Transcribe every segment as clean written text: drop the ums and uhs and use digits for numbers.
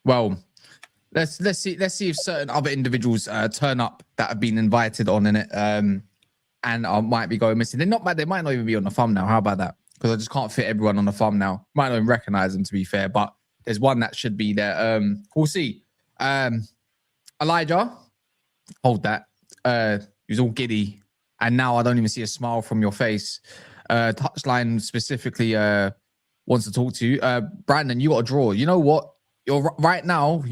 Well. Let's see if certain other individuals turn up that have been invited on in it, and might be going missing. They're not bad. They might not even be on the thumbnail. How about that? Because I just can't fit everyone on the thumbnail. Might not even recognize them, to be fair, but there's one that should be there. We'll see. Elijah, hold that. He was all giddy, and now I don't even see a smile from your face. Touchline specifically wants to talk to you. Brandon, you got a draw. You know what? You're right now.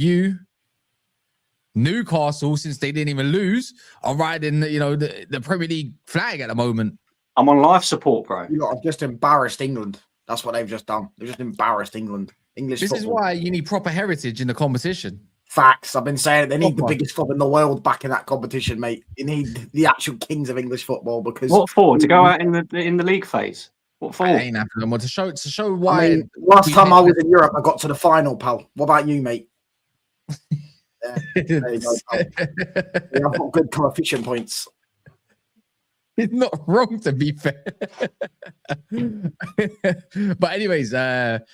Newcastle, since they didn't even lose, are riding the Premier League flag at the moment. I'm on life support, bro. You lot have just embarrassed England. That's what they've just done. They've just embarrassed England. This football is why you need proper heritage in the competition. Facts. I've been saying it. They need the biggest club in the world back in that competition, mate. You need the actual kings of English football because what for? To go out in the league phase? What for? It ain't happening. Well, to show why. I mean, last time I was in Europe, I got to the final, pal. What about you, mate? There you go, pal. Yeah, I've got good coefficient points. It's not wrong, to be fair. But anyways, Amanda,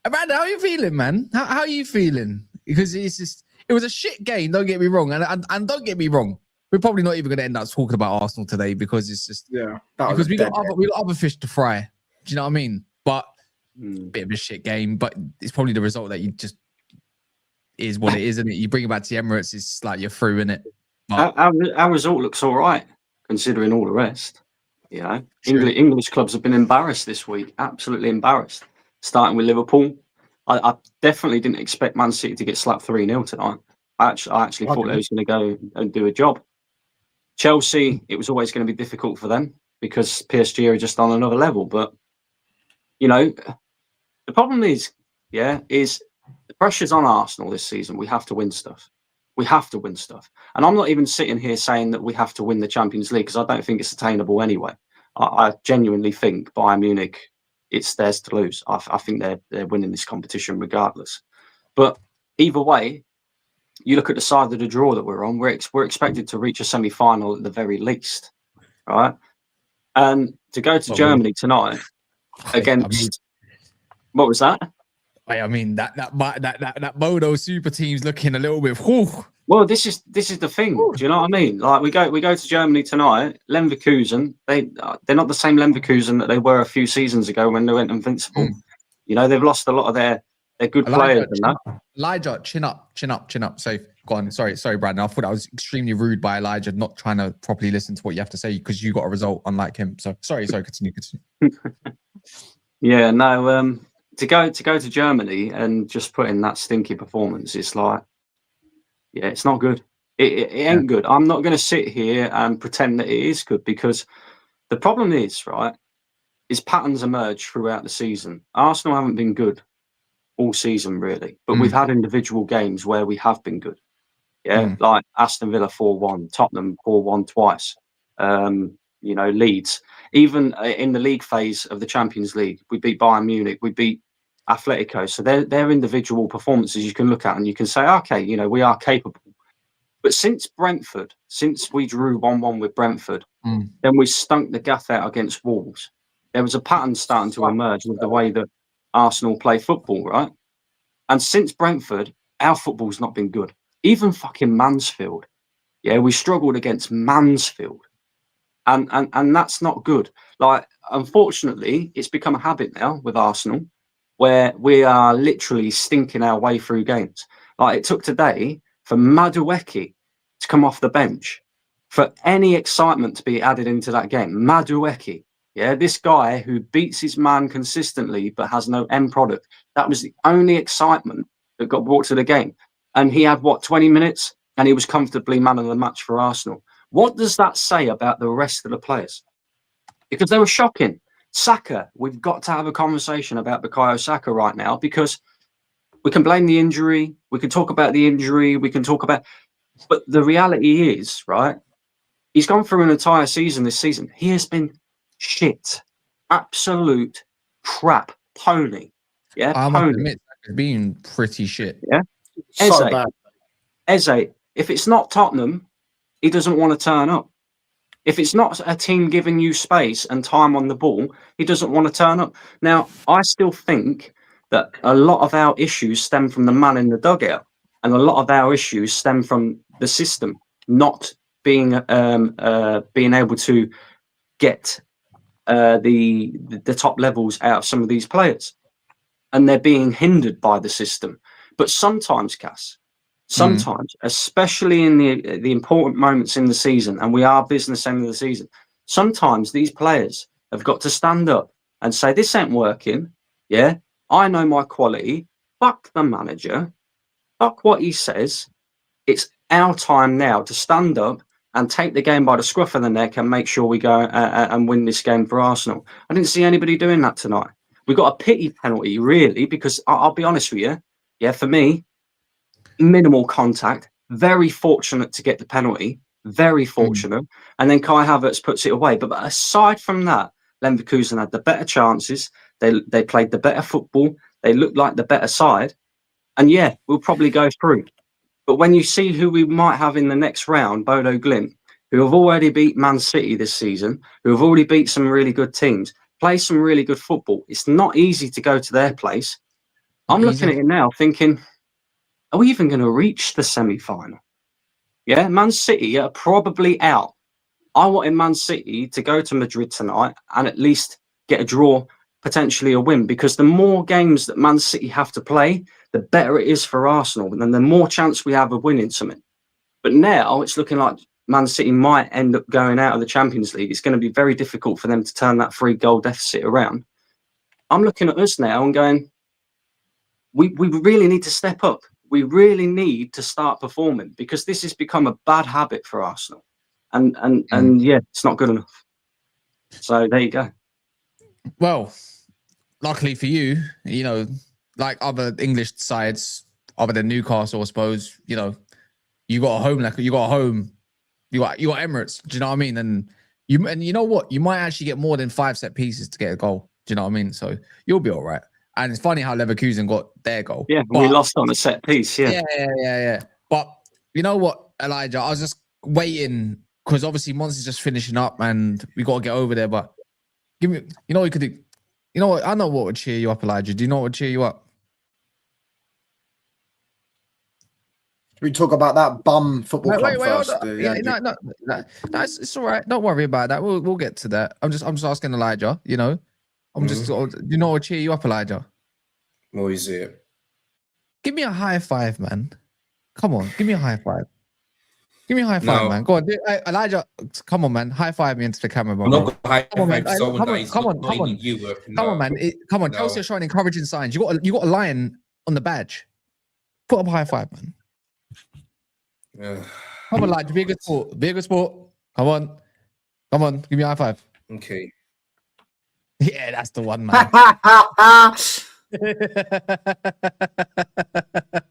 how are you feeling, man? How are you feeling? Because it was a shit game. Don't get me wrong, and don't get me wrong. We're probably not even going to end up talking about Arsenal today because it's just because we got other fish to fry. Do you know what I mean? But bit of a shit game. But it's probably the result that you just is what it is, isn't it? You bring it back to the Emirates, it's like you're through in it. Our result looks all right considering all the rest. You know, English clubs have been embarrassed this week. Absolutely embarrassed. Starting with Liverpool, I definitely didn't expect Man City to get slapped 3-0 tonight. I actually thought they was going to go and do a job. Chelsea, it was always going to be difficult for them because PSG are just on another level. But, you know, the problem is the pressure's on Arsenal this season. We have to win stuff. We have to win stuff. And I'm not even sitting here saying that we have to win the Champions League because I don't think it's attainable anyway. I genuinely think Bayern Munich, it's theirs to lose. I think they're winning this competition regardless. But either way, you look at the side of the draw that we're on, we're expected to reach a semi-final at the very least, right? And to go to Germany tonight against... what was that? I mean, that Modo super team's looking a little bit... Whew. Well, this is the thing. Do you know what I mean? Like we go to Germany tonight. Leverkusen, they're not the same Leverkusen that they were a few seasons ago when they went invincible. You know, they've lost a lot of their good players. Elijah, chin up. So go on. Sorry, Brandon. I thought I was extremely rude by Elijah not trying to properly listen to what you have to say because you got a result unlike him. So sorry. Continue. Yeah, no. To go to Germany and just put in that stinky performance, it's like, yeah, it's not good. It ain't good. I'm not going to sit here and pretend that it is good because the problem is, right, is patterns emerge throughout the season. Arsenal haven't been good all season, really, but we've had individual games where we have been good. Yeah, like Aston Villa 4-1, Tottenham 4-1 twice. You know, Leeds. Even in the league phase of the Champions League, we beat Bayern Munich, we beat Atletico. So they're individual performances you can look at and you can say, okay, you know, we are capable. But since we drew 1-1 with Brentford, then we stunk the gaff out against Wolves. There was a pattern starting to emerge with the way that Arsenal play football, right? And since Brentford, our football's not been good. Even fucking Mansfield. Yeah, we struggled against Mansfield. And that's not good. Like, unfortunately, it's become a habit now with Arsenal where we are literally stinking our way through games. Like, it took today for Madueke to come off the bench for any excitement to be added into that game. Madueke, yeah, this guy who beats his man consistently but has no end product. That was the only excitement that got brought to the game. And he had, 20 minutes? And he was comfortably man of the match for Arsenal. What does that say about the rest of the players? Because they were shocking. Saka, we've got to have a conversation about Bukayo Saka right now because we can blame the injury. We can talk about the injury. But the reality is, right, he's gone through an entire season this season. He has been shit. Absolute crap. Pony. Yeah, I must pony. admit, it's been pretty shit. Yeah. So bad. Eze, if it's not Tottenham, he doesn't want to turn up. If it's not a team giving you space and time on the ball, he doesn't want to turn up. Now, I still think that a lot of our issues stem from the man in the dugout, and a lot of our issues stem from the system not being able to get the top levels out of some of these players, and they're being hindered by the system. But sometimes, Cass, especially in the important moments in the season, and we are business end of the season, sometimes these players have got to stand up and say, this ain't working. Yeah, I know my quality. Fuck the manager. Fuck what he says. It's our time now to stand up and take the game by the scruff of the neck and make sure we go and win this game for Arsenal. I didn't see anybody doing that tonight. We got a pity penalty, really, because I'll be honest with you. Yeah, for me, minimal contact, very fortunate to get the penalty, very fortunate. And then Kai Havertz puts it away. But aside from that, Leverkusen had the better chances. They played the better football. They looked like the better side. And yeah, we'll probably go through. But when you see who we might have in the next round, Bodo Glimt, who have already beat Man City this season, who have already beat some really good teams, play some really good football, it's not easy to go to their place. I'm looking at it now thinking, are we even going to reach the semi-final? Yeah, Man City are probably out. I wanted Man City to go to Madrid tonight and at least get a draw, potentially a win, because the more games that Man City have to play, the better it is for Arsenal, and then the more chance we have of winning something. But now it's looking like Man City might end up going out of the Champions League. It's going to be very difficult for them to turn that 3-goal deficit around. I'm looking at us now and going, we really need to step up. We really need to start performing because this has become a bad habit for Arsenal. And yeah, it's not good enough. So there you go. Well, luckily for you, like other English sides, other than Newcastle, I suppose, you got a home, you got Emirates. Do you know what I mean? And you know what? You might actually get more than 5 set pieces to get a goal. Do you know what I mean? So you'll be all right. And it's funny how Leverkusen got their goal. Yeah, we lost on a set piece. Yeah. But you know what, Elijah? I was just waiting because obviously Monty's just finishing up and we got to get over there. But give me, we could do. You know what? I know what would cheer you up, Elijah. Do you know what would cheer you up? We talk about that bum football club first. No, it's all right. Don't worry about that. We'll get to that. I'm just asking Elijah. I'm just sort of, what would cheer you up, Elijah? What is it? Give me a high five, man. Come on, give me a high five. Give me a high five, man. Go on, Elijah. Come on, man. High five me into the camera, bro. I'm not gonna high come on, five man. someone that is not come on. in Europe. Come on, man. Come on. Chelsea are showing encouraging signs. You got a lion on the badge. Put up a high five, man. Come on, Elijah. Be a good sport. Be a good sport. Come on. Give me a high five. Okay. Yeah, that's the one, man.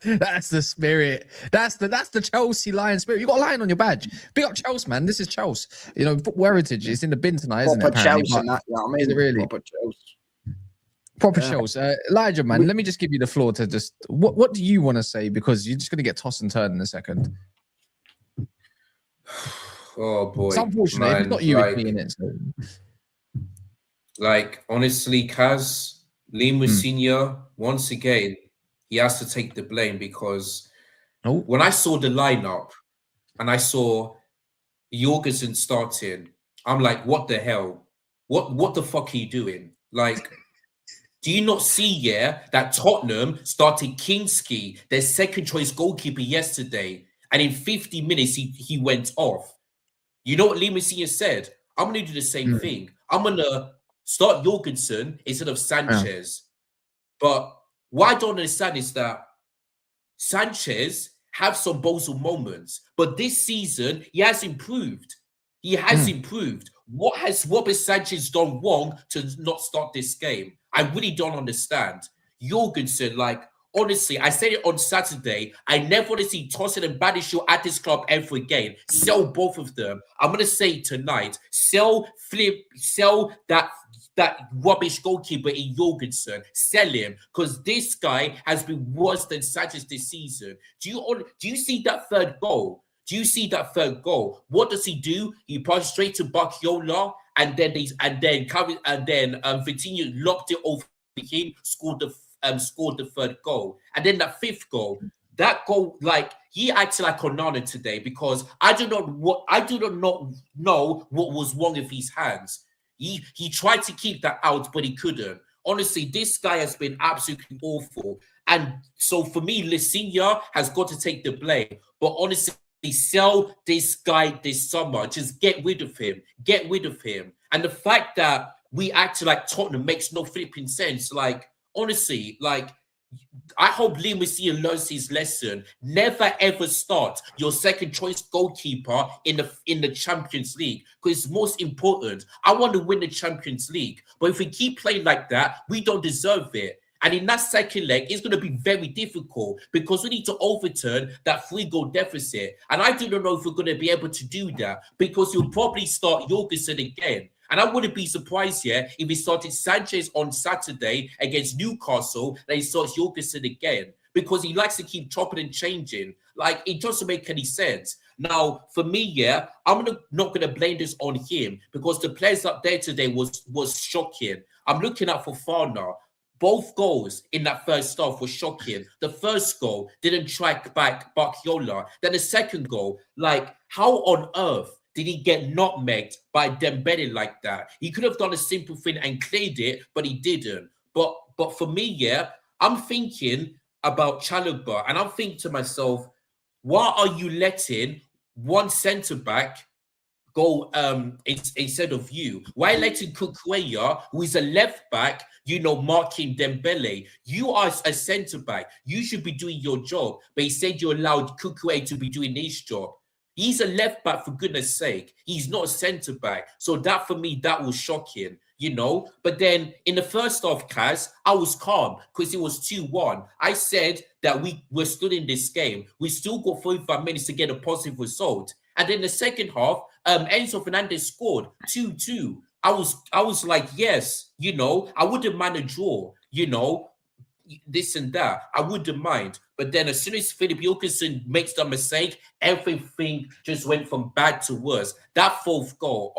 That's the spirit. That's the Chelsea Lion spirit. You got a lion on your badge. Big up Chelsea, man. This is Chelsea. Football heritage. It's in the bin tonight, isn't it? Chelsea, is it really? Proper Chelsea. Proper Chelsea. Elijah, man. Let me just give you the floor to just. What do you want to say? Because you're just going to get tossed and turned in a second. Oh boy. It's unfortunate. Man, it's not you in it. So. Like honestly, Kaz. Lima Senior, once again, he has to take the blame because when I saw the lineup and I saw Jorgensen starting, I'm like, what the hell? What the fuck are you doing? Like, do you not see, that Tottenham started Kinski, their second choice goalkeeper yesterday, and in 50 minutes he went off. You know what Lima Senior said? I'm gonna do the same thing. I'm gonna start Jorgensen instead of Sanchez. But what I don't understand is that Sanchez have some bozo moments, but this season he has improved. He has improved. What has Sanchez done wrong to not start this game? I really don't understand. Jorgensen, honestly, I said it on Saturday. I never want to see Tosin and Badiashile at this club ever again. Sell both of them. I'm gonna say it tonight. Sell that rubbish goalkeeper in Jorgensen. Sell him because this guy has been worse than Sanchez this season. Do you see that third goal? What does he do? He passes straight to Guardiola, and then Vitinha locked it over him, scored the third goal, and then that fifth goal. That goal, he acted like Onana today because I do not know what was wrong with his hands. He tried to keep that out, but he couldn't. Honestly, this guy has been absolutely awful. And so for me, Lisinya has got to take the blame. But honestly, sell this guy this summer. Just get rid of him. And the fact that we acted like Tottenham makes no flipping sense. Honestly, I hope Liam Messiah learns his lesson. Never ever start your second choice goalkeeper in the Champions League because it's most important. I want to win the Champions League, but if we keep playing like that, we don't deserve it. And in that second leg, it's going to be very difficult because we need to overturn that 3-goal deficit. And I do not know if we're going to be able to do that because you'll probably start Jorgensen again. And I wouldn't be surprised if he started Sanchez on Saturday against Newcastle, then he starts Jorgensen again because he likes to keep chopping and changing. It doesn't make any sense. Now, for me, I'm not going to blame this on him because the players up there today was shocking. I'm looking at Fofana. Both goals in that first half were shocking. The first goal didn't track back Guardiola. Then the second goal, how on earth did he get nutmegged by Dembele like that? He could have done a simple thing and cleared it, but he didn't. But for me, I'm thinking about Chalobah, and I'm thinking to myself, why are you letting one centre-back go instead of you? Why letting Kukureya, who is a left back, marking Dembele? You are a centre back. You should be doing your job. But he said you allowed Kukureya to be doing his job. He's a left back, for goodness sake. He's not a centre back. So that, for me, that was shocking, But then in the first half, Kaz, I was calm because it was 2-1. I said that we were still in this game. We still got 45 minutes to get a positive result. And then the second half, Enzo Fernandez scored 2-2. I was like, yes, I wouldn't mind a draw, this and that. I wouldn't mind. But then as soon as Philip Jorgensen makes the mistake, everything just went from bad to worse. That fourth goal,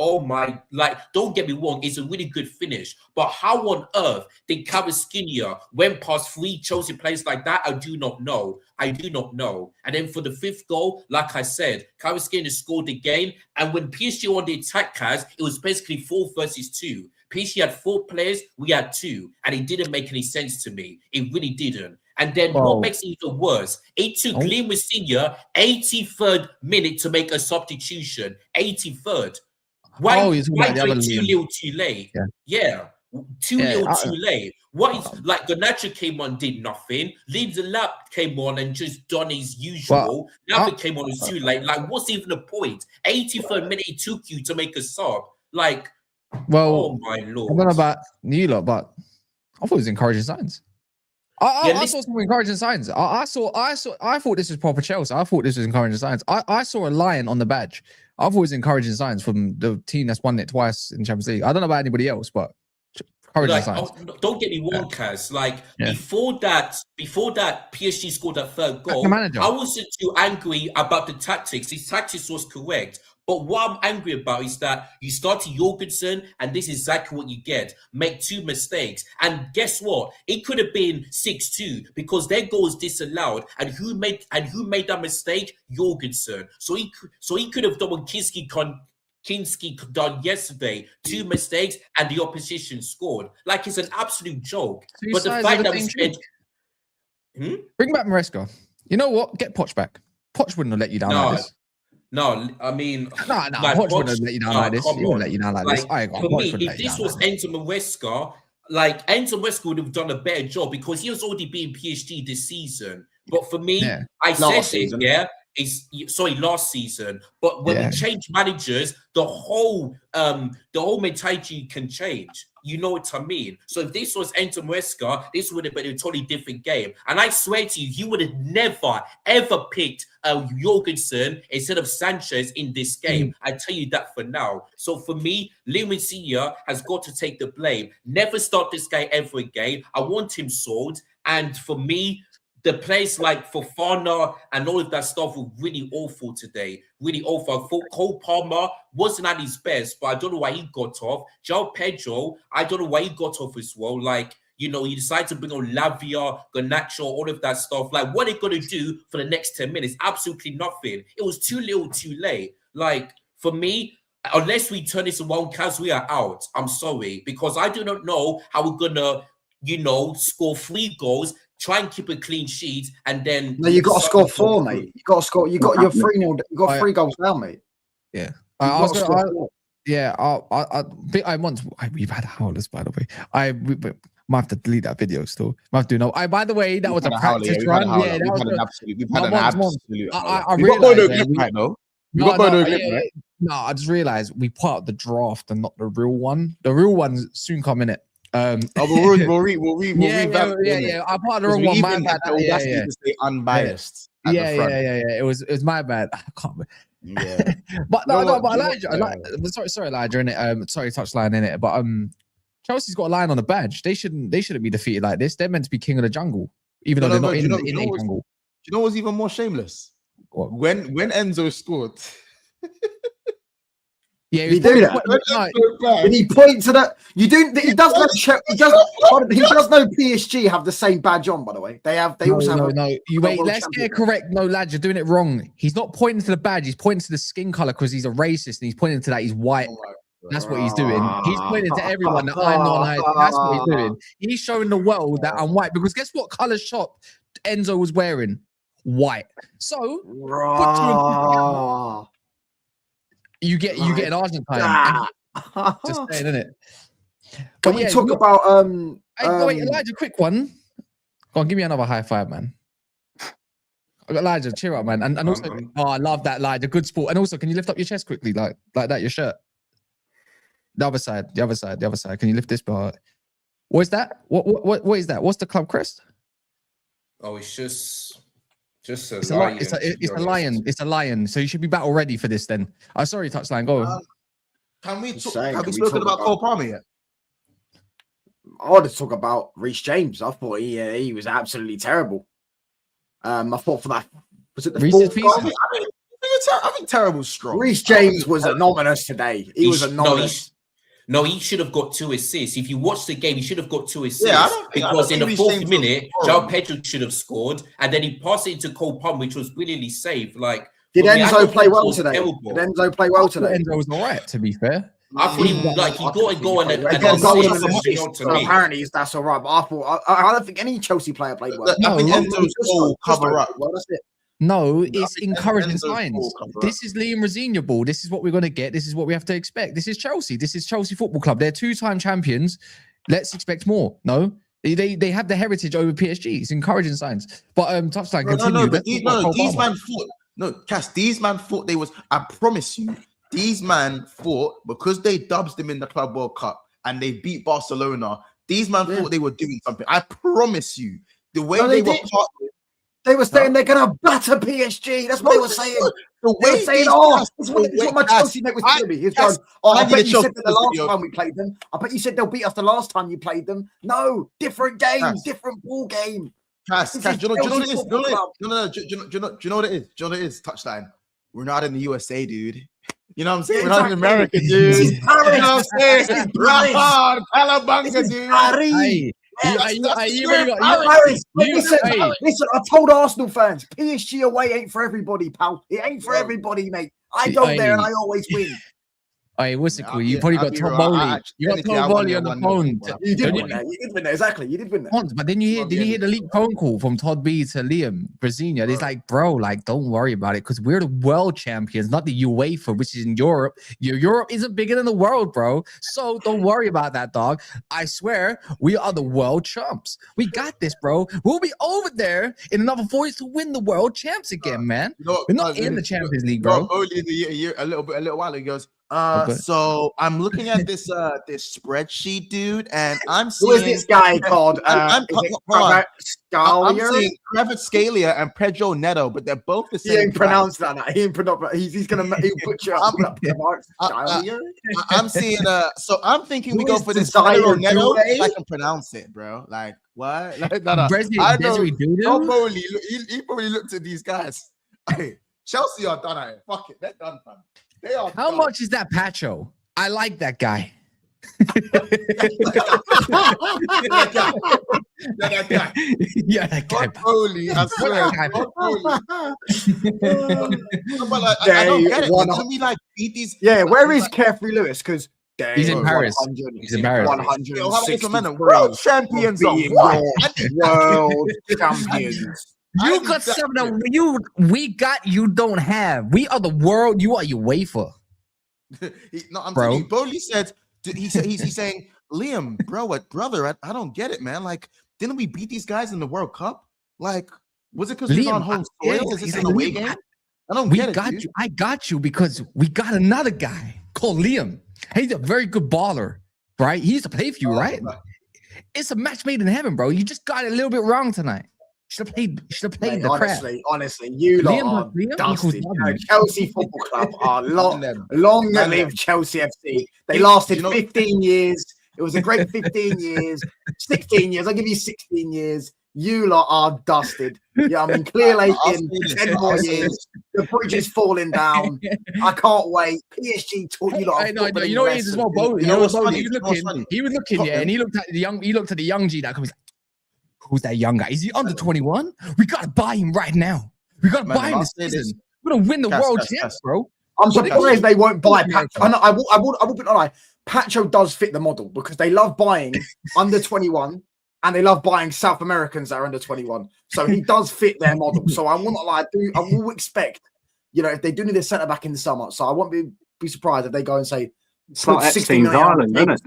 don't get me wrong, it's a really good finish. But how on earth did Kvaratskhelia went past 3 Chelsea players like that? I do not know. And then for the fifth goal, like I said, Kvaratskhelia scored again. And when PSG on the attack, Kaz, it was basically 4 versus 2. PSG had 4 players, we had 2, and it didn't make any sense to me. It really didn't. And then what makes it even worse, it took Liam Senior 83rd minute to make a substitution. 83rd. Why do it too little too late? Yeah. Too little too late. What is like Garnacho came on, did nothing. Lindelof came on and just done his usual. Nothing came on, it was too late. Like, what's even the point? 83rd minute it took you to make a sub. Like, oh my Lord. I don't know about you lot, but I thought it was encouraging signs. I saw some encouraging signs. I thought this was proper Chelsea. I thought this was encouraging signs. I saw a lion on the badge. I thought it was encouraging signs from the team that's won it twice in Champions League. I don't know about anybody else, but encouraging signs. Don't get me wrong, Kaz. Before that PSG scored that third goal, I wasn't too angry about the tactics. His tactics was correct. But what I'm angry about is that you started Jorgensen, and this is exactly what you get. Make 2 mistakes. And guess what? It could have been 6-2 because their goal was disallowed. And who made that mistake? Jorgensen. So he could have done what Kinski done yesterday. 2 mistakes, and the opposition scored. Like, it's an absolute joke. But the fact that we spent... Bring back Maresca. You know what? Get Poch back. Poch wouldn't have let you down like this. No, I mean... No, Poch wouldn't let you down like this. He wouldn't let you down like this. For me, if this was Enzo Maresca, Enzo Maresca would have done a better job because he was already being PSG this season. But for me, I said it, last season. But when we change managers, the whole mentality can change. You know what I mean? So if this was Enzo Maresca, this would have been a totally different game. And I swear to you, he would have never, ever picked Jorgensen instead of Sanchez in this game. I tell you that for now. So for me, Liam Senior has got to take the blame. Never start this guy ever again. I want him sold. And for me, the players like Fofana and all of that stuff were really awful today. Really awful. I thought Cole Palmer wasn't at his best, but I don't know why he got off. João Pedro, I don't know why he got off as well. He decided to bring on Lavia, Garnacho, all of that stuff. Like, what are they going to do for the next 10 minutes? Absolutely nothing. It was too little, too late. Like, for me, unless we turn this around, Kaz, we are out. I'm sorry. Because I do not know how we're going to, score 3 goals, try and keep a clean sheet, and then... No, you got to score 4, mate. You got to score... You got your 3-0... You got 3 goals down, mate. Yeah. We've had howlers, by the way. We might have to delete that video still. Might have to know. By the way, that was a practice run. Yeah, we've had an absolute. I realized. No, I just realized we put out the draft and not the real one. The real one's soon coming it. We'll revamp. Yeah. I part of the wrong one. My bad. To stay unbiased. Yeah. It was my bad. I can't. Yeah, but Elijah. Sorry, Elijah. In it. Sorry, touchline in it. But Chelsea's got a line on the badge. They shouldn't be defeated like this. They're meant to be king of the jungle, even though they're not in the jungle. Do you know what's even more shameless? What? When Enzo scored. Yeah, he do that. When he points to that, you do. He does know. He does know PSG have the same badge on. By the way, they also have. No. You wait. Let's get it correct. No, lad, you're doing it wrong. He's not pointing to the badge. He's pointing to the skin color because he's a racist, and he's pointing to that he's white. That's what he's doing. He's pointing to everyone that I'm not nice. That's what he's doing. He's showing the world that I'm white because guess what color shop Enzo was wearing? White. So. You get an Argentine. Ah. Just saying, innit? Can we talk about wait, Elijah, quick one. Go on, give me another high five, man. Elijah, cheer up, man. And also, I love that, Elijah. Good sport. And also, can you lift up your chest quickly, like that, your shirt? The other side. Can you lift this part? What is that? What is that? What's the club crest? Oh, it's just a It's lion. It's a lion. It's a lion. So you should be battle ready for this then. I'm sorry, Touchline. Go on. Have we Can we spoken talk about Cole Palmer yet? I want to talk about Reece James. I thought he was absolutely terrible. I thought for that, was it the Reece's fourth Pieces? goal? I think terrible's strong. Reece James was anonymous today. He was anonymous. No, he should have got 2 assists. If you watch the game, he should have got 2 assists. Yeah, because in the 4th minute, was João Pedro should have scored, and then he passed it into Cole Palmer, which was brilliantly saved. Like, Did for me, I Enzo thought play it well was today? terrible. Did Enzo play well today? Enzo was all right, to be fair. I thought he got a goal and He an got a goal and assist. an you assist. know, to So me. apparently that's all right. But I thought I don't think any Chelsea player played well. I think No, Enzo's goal cover up. Well, that's it. No, it's think encouraging Enzo's signs. ball comes up. This is Liam Rosenior ball. This is what we're going to get. This is what we have to expect. This is Chelsea. This is Chelsea Football Club. They're 2-time champions. Let's expect more. No, they have the heritage over PSG. It's encouraging signs. But Touchline, continue. These man thought. No, Cass, these man thought they was. I promise you, these man thought because they dubbed them in the Club World Cup and they beat Barcelona. These man thought they were doing something. I promise you, the way they were. They were saying they're gonna batter PSG. That's what they were saying. The They were way saying, this is what my Chelsea mate was telling me. He's going, I bet you said that the last time we played them. I bet you said they'll beat us the last time you played them. No, different game, different ball game. Cass, do you know what it is? Do you know what it is? Do you know what it is? Touchline. We're not in the USA, dude. You know what I'm saying? We're not in America, dude. This is Paris. You know what I'm saying? Rafa, Calabanga, dude. Paris. Listen, I told Arsenal fans, PSG away ain't for everybody, pal. It ain't for everybody, mate. I go there and I always win. Hey, what's it called? You probably got Tom Bowley. You got Tom Bowley on the phone. You did win that. You did win that. Exactly. You did win that. But then you hear the leaked phone call from Todd B to Liam Brasilia. It's like, bro, like, don't worry about it because we're the world champions, not the UEFA, which is in Europe. Europe isn't bigger than the world, bro. So don't worry about that, dog. I swear, we are the world champs. We got this, bro. We'll be over there in another 4 years to win the world champs again, man. We're not in the Champions League, bro. Only in the year, a little while ago, he goes. So I'm looking at this spreadsheet, dude, and I'm seeing who is this guy called? I'm seeing Kvaratskhelia and Pedro Neto, but they're both the same. He ain't pronounced that. He ain't pronounced. He's gonna put you up. I'm seeing. So I'm thinking we go for this Pedro Neto. I can pronounce it, bro. Like what? Like, no. I know. Tom Bowley, he probably looked at these guys. Hey, Chelsea are done at it. Fuck it, they're done, fam. How much is that Pacho? I like that guy. Yeah, that guy. Holy, I swear. I don't get it. Can we like beat these? Yeah, where is Carefree Lewis? Because he's in Paris. He's in Paris. 160 world champions of what? World champions. You got something we got you don't have. We are the world. You are UEFA. I'm telling you, Bowley said he's saying, Liam, brother, I don't get it, man. Like, didn't we beat these guys in the World Cup? Like, was it because we're on home soil? Is this an away game? I don't get it. Dude. I got you because we got another guy called Liam. He's a very good baller, right? He used to play for you, right? It's a match made in heaven, bro. You just got it a little bit wrong tonight. Should have played the crap. Honestly, you lot are dusted. Chelsea Football Club are long-lived Chelsea FC. They lasted 15 years. It was a great 15 years, 16 years. I'll give you 16 years. You lot are dusted. Yeah, I mean, Clear Lake in 10 more years. The bridge is falling down. I can't wait. PSG taught you lot. I know. You know what it is as well, Bowley. He was looking, yeah, and he looked at the young G that comes. Who's that young guy? Is he under 21? We gotta buy him right now. We gotta buy him this season. We're gonna win the world champs, bro. I'm surprised they won't buy Pacho. I will be honest. Pacho does fit the model because they love buying under 21 and they love buying South Americans that are under 21. So he does fit their model. So I will not lie. I will expect, if they do need a centre back in the summer. So I won't be be surprised if they go and say it's like Epstein's Island, isn't it?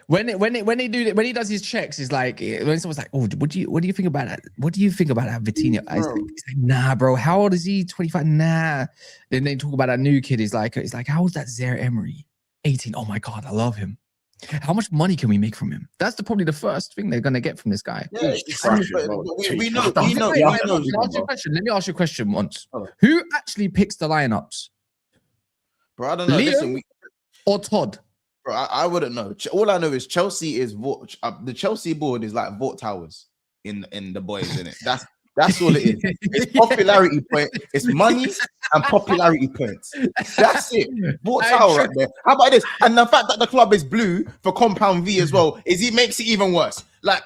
When he does his checks, it's like when someone's like, "Oh, what do you think about that? What do you think about that Vitinha?" He's like, "Nah, bro. How old is he? 25? Nah." Then they talk about that new kid. He's like, "How old is that Zaire Emery? 18. Oh my god, I love him. How much money can we make from him?" That's probably the first thing they're gonna get from this guy. Yeah, we know. Let me ask you a question once. Who actually picks the lineups? Bro, I don't know. Leo or Todd? Bro, I wouldn't know. All I know is Chelsea is the Chelsea board is like Vought Towers in the boys, in it. That's all it is. It's popularity point. It's money and popularity points. That's it. Vought Tower right there. How about this? And the fact that the club is blue for Compound V as well makes it even worse. Like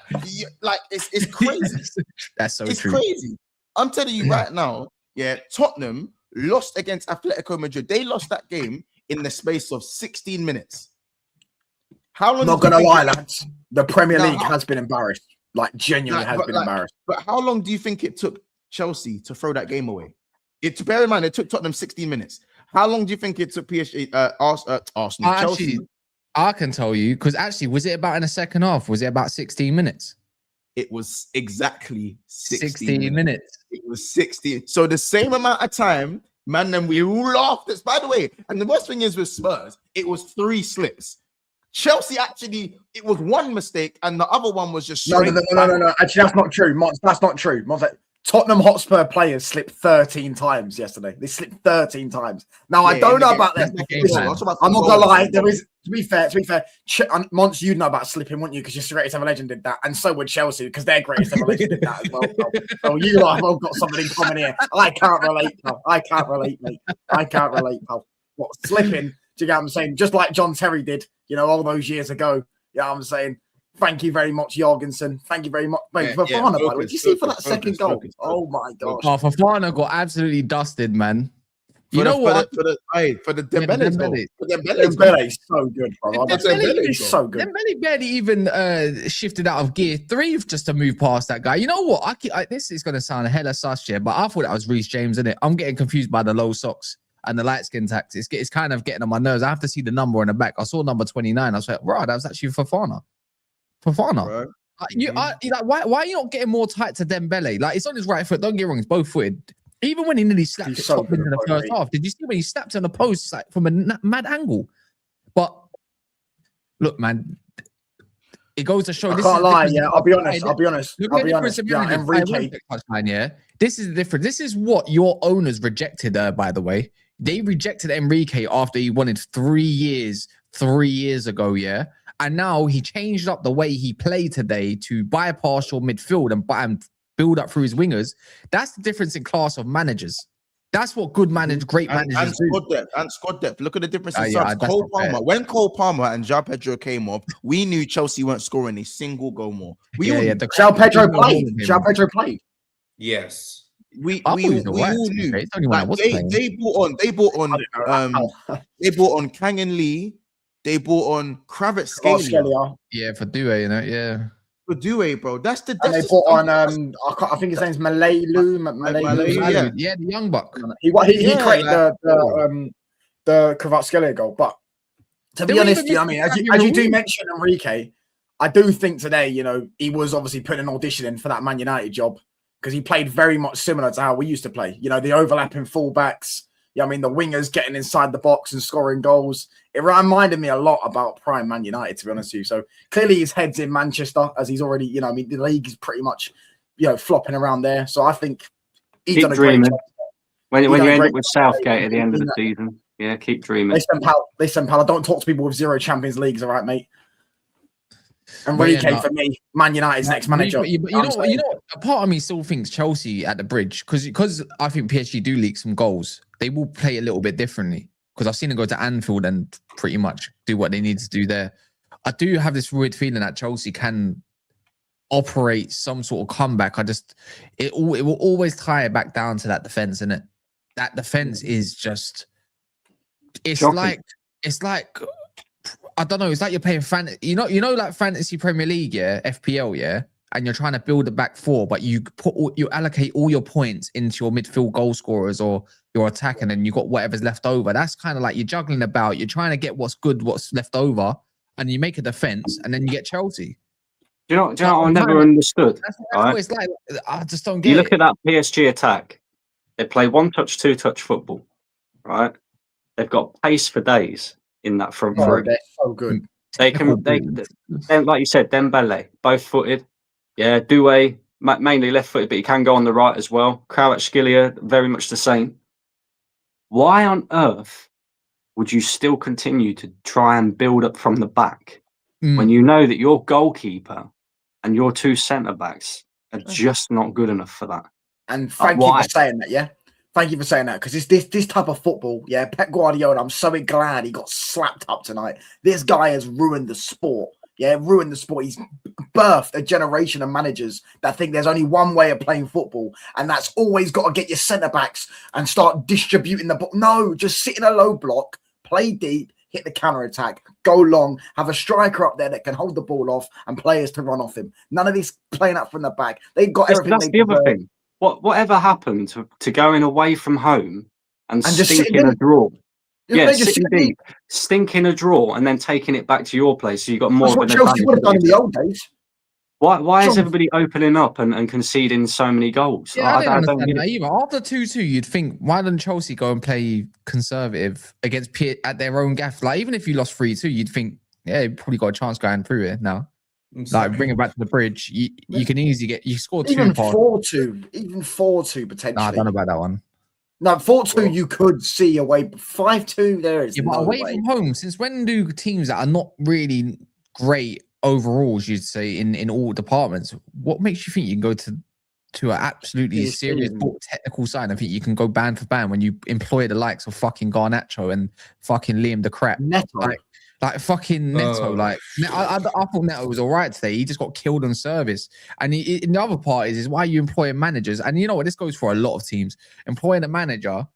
it's crazy. That's so it's true. Crazy. I'm telling you right now. Yeah, Tottenham lost against Atletico Madrid. They lost that game in the space of 16 minutes. How long? Not gonna lie, lads. The Premier League has been embarrassed. Like genuinely has been embarrassed. But how long do you think it took Chelsea to throw that game away? Bear in mind, it took Tottenham 16 minutes. How long do you think it took PSG, Arsenal, Chelsea? I can tell you, because actually, was it about in the second half? Was it about 16 minutes? It was exactly 16 minutes. It was 16. So the same amount of time, man, and we all laughed. This, by the way, and the worst thing is with Spurs, it was 3 slips. Chelsea actually, it was 1 mistake, and the other one was just no. Actually, that's not true. That's not true. Tottenham Hotspur players slipped 13 times yesterday. They slipped 13 times. Now I don't know about that. I'm not gonna lie. There is, to be fair, Mons, you'd know about slipping, wouldn't you? Because your greatest ever legend did that, and so would Chelsea because their greatest ever legend did that as well. So you lot have all got something in common here. I can't relate, pal. I can't relate, mate. I can't relate, pal. What slipping? Do you get what I'm saying? Just like John Terry did, all those years ago. You know what I'm saying? Thank you very much, Jorgensen. Thank you very much. Fofana, by the way. Did you see for that second goal? Oh my gosh. Oh, Fofana got absolutely dusted, man. For the Dembele goal. Dembele is so good, bro. Dembele is so good. Dembele barely even shifted out of gear 3 just to move past that guy. You know what? This is going to sound hella sus here, but I thought that was Reece James, innit? I'm getting confused by the low socks and the light skin tax. It's kind of getting on my nerves. I have to see the number on the back. I saw number 29. I was like, right, that was actually Fofana. Why are you not getting more tight to Dembele? Like, it's on his right foot. Don't get wrong, it's both footed. Even when he nearly slapped it top into the first half, did you see when he slapped it on the post like from a mad angle? But look, man, it goes to show. I can't lie. Yeah, I'll be honest. Look at the difference. Yeah, this is the difference. This is what your owners rejected. By the way, they rejected Enrique after he wanted 3 years 3 years ago. Yeah. And now he changed up the way he played today to bypass your midfield and build up through his wingers. That's the difference in class of managers. That's what great managers do. Squad depth. Look at the difference in subs. Cole Palmer. When Cole Palmer and João Pedro came off, we knew Chelsea weren't scoring a single goal more. João Pedro played. Yes. We all knew. They bought on Kang and Lee. They bought on Kvaratskhelia. Yeah, for Doué, yeah. For Doué, bro. They bought on I think his name's Malelu. Yeah, the young buck. He created the Kvaratskhelia goal. But to be honest, as you do mention Enrique, I do think today, he was obviously putting an audition in for that Man United job because he played very much similar to how we used to play. The overlapping fullbacks. The wingers getting inside the box and scoring goals. It reminded me a lot about prime Man United, to be honest with you. So clearly his head's in Manchester as he's already, the league is pretty much, flopping around there. So I think he's done a great job. When you end up with Southgate at the end of the season, keep dreaming. Listen, pal, I don't talk to people with 0 Champions Leagues, all right, mate? Enrique for me, Man United's next manager. But you know what? A part of me still thinks Chelsea at the bridge because I think PSG do leak some goals. They will play a little bit differently because I've seen them go to Anfield and pretty much do what they need to do there. I do have this weird feeling that Chelsea can operate some sort of comeback. It will always tie it back down to that defense, isn't it? That defense is just it's like I don't know. It's like you're playing fantasy. Like fantasy Premier League, FPL, and you're trying to build a back four, but you allocate all your points into your midfield goal scorers or your attack, and then you got whatever's left over. That's kind of like you're juggling about. You're trying to get what's good, what's left over, and you make a defense, and then you get Chelsea. Do you know what I never understood? That's what it's like. I just don't get it. You look at that PSG attack. They play one touch, two touch football, right? They've got pace for days in that front three. They're so good. They like you said, Dembele, both footed. Yeah, Doué, mainly left footed, but he can go on the right as well. Kvaratskhelia, very much the same. Why on earth would you still continue to try and build up from the back when you know that your goalkeeper and your two centre backs are just not good enough for that? And thank you for saying that, yeah? Thank you for saying that, because it's this type of football, yeah. Pep Guardiola, I'm so glad he got slapped up tonight. This guy has ruined the sport, yeah, ruined the sport. He's birthed a generation of managers that think there's only one way of playing football, and that's always got to get your centre backs and start distributing the ball. No, just sit in a low block, play deep, hit the counter attack, go long, have a striker up there that can hold the ball off and players to run off him. None of this playing up from the back. They've got everything. That's the other thing. Whatever happened to going away from home and stinking a draw? Yeah, stinking a draw and then taking it back to your place, so you got more. That's what Chelsea would have done in the old days. Why is everybody opening up and conceding so many goals? Yeah, I don't understand that either. After 2-2, you'd think, why didn't Chelsea go and play conservative against at their own gaff? Like, even if you lost 3-2, you'd think, yeah, you probably got a chance going through it now. Like, bring it back to the bridge. You can easily you scored even 4-2, even 4-2 potentially. Nah, I don't know about that one. No, 4-2 you could see away. 5-2 there is. Yeah, but away from home, since when do teams that are not really great overalls, you'd say, in all departments, what makes you think you can go to an absolutely serious technical side? I think you can go band for band when you employ the likes of fucking Garnacho and fucking Liam the Crap. Neto. Like fucking Neto. I thought Neto was all right today. He just got killed on service. And in the other part is why you employ managers. And you know what? This goes for a lot of teams. Employing a manager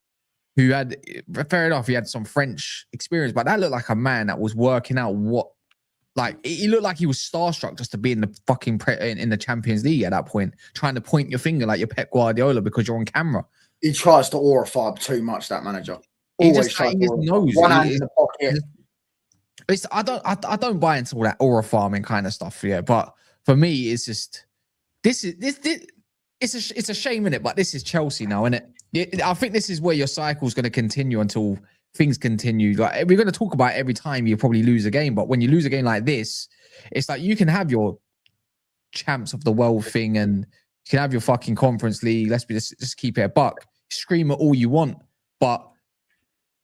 who had, fair enough, he had some French experience, but that looked like a man that was working out he looked like he was starstruck just to be in the fucking in the Champions League at that point, trying to point your finger like you're Pep Guardiola because you're on camera. He tries to aurify too much, that manager. Always tries to knows. One hand in the pocket. I don't buy into all that aura farming kind of stuff, yeah. But for me, it's just it's a shame in it. But this is Chelsea now, isn't it? I think this is where your cycle is going to continue until things continue. Like, we're going to talk about it every time you probably lose a game, but when you lose a game like this, it's like you can have your champs of the world thing and you can have your fucking Conference League. Let's just keep it a buck. Scream at all you want, but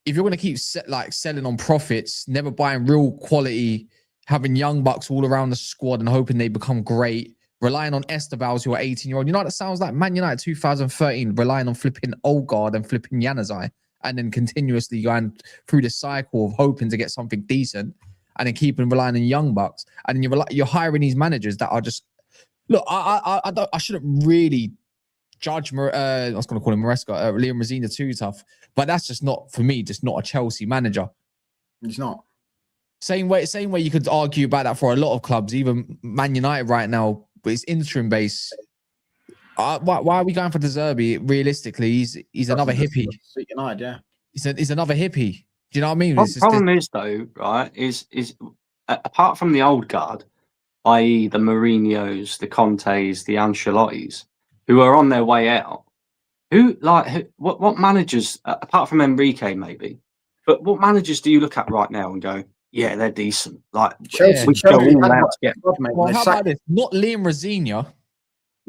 if you're going to keep selling on profits, never buying real quality, having young bucks all around the squad and hoping they become great, relying on Estabals who are 18-year-old, you know what that sounds like? Man United 2013, relying on flipping Odegaard and flipping Januzaj, and then continuously going through this cycle of hoping to get something decent, and then relying on young bucks, and then you're hiring these managers that are just look. I shouldn't really judge. I was going to call him Maresca, Liam Rosina too tough, but that's just not for me. Just not a Chelsea manager. He's not. Same way you could argue about that for a lot of clubs, even Man United right now, but it's interim base. Why are we going for De Zerbi? Realistically, he's another hippie. United, yeah. He's another hippie. Do you know what I mean? The problem is though, right? Is apart from the old guard, i.e. the Mourinhos, the Contes, the Ancelottis, who are on their way out. What managers, apart from Enrique maybe, but what managers do you look at right now and go, yeah, they're decent? Like Chelsea. Well, how about this? Not Liam Rosina.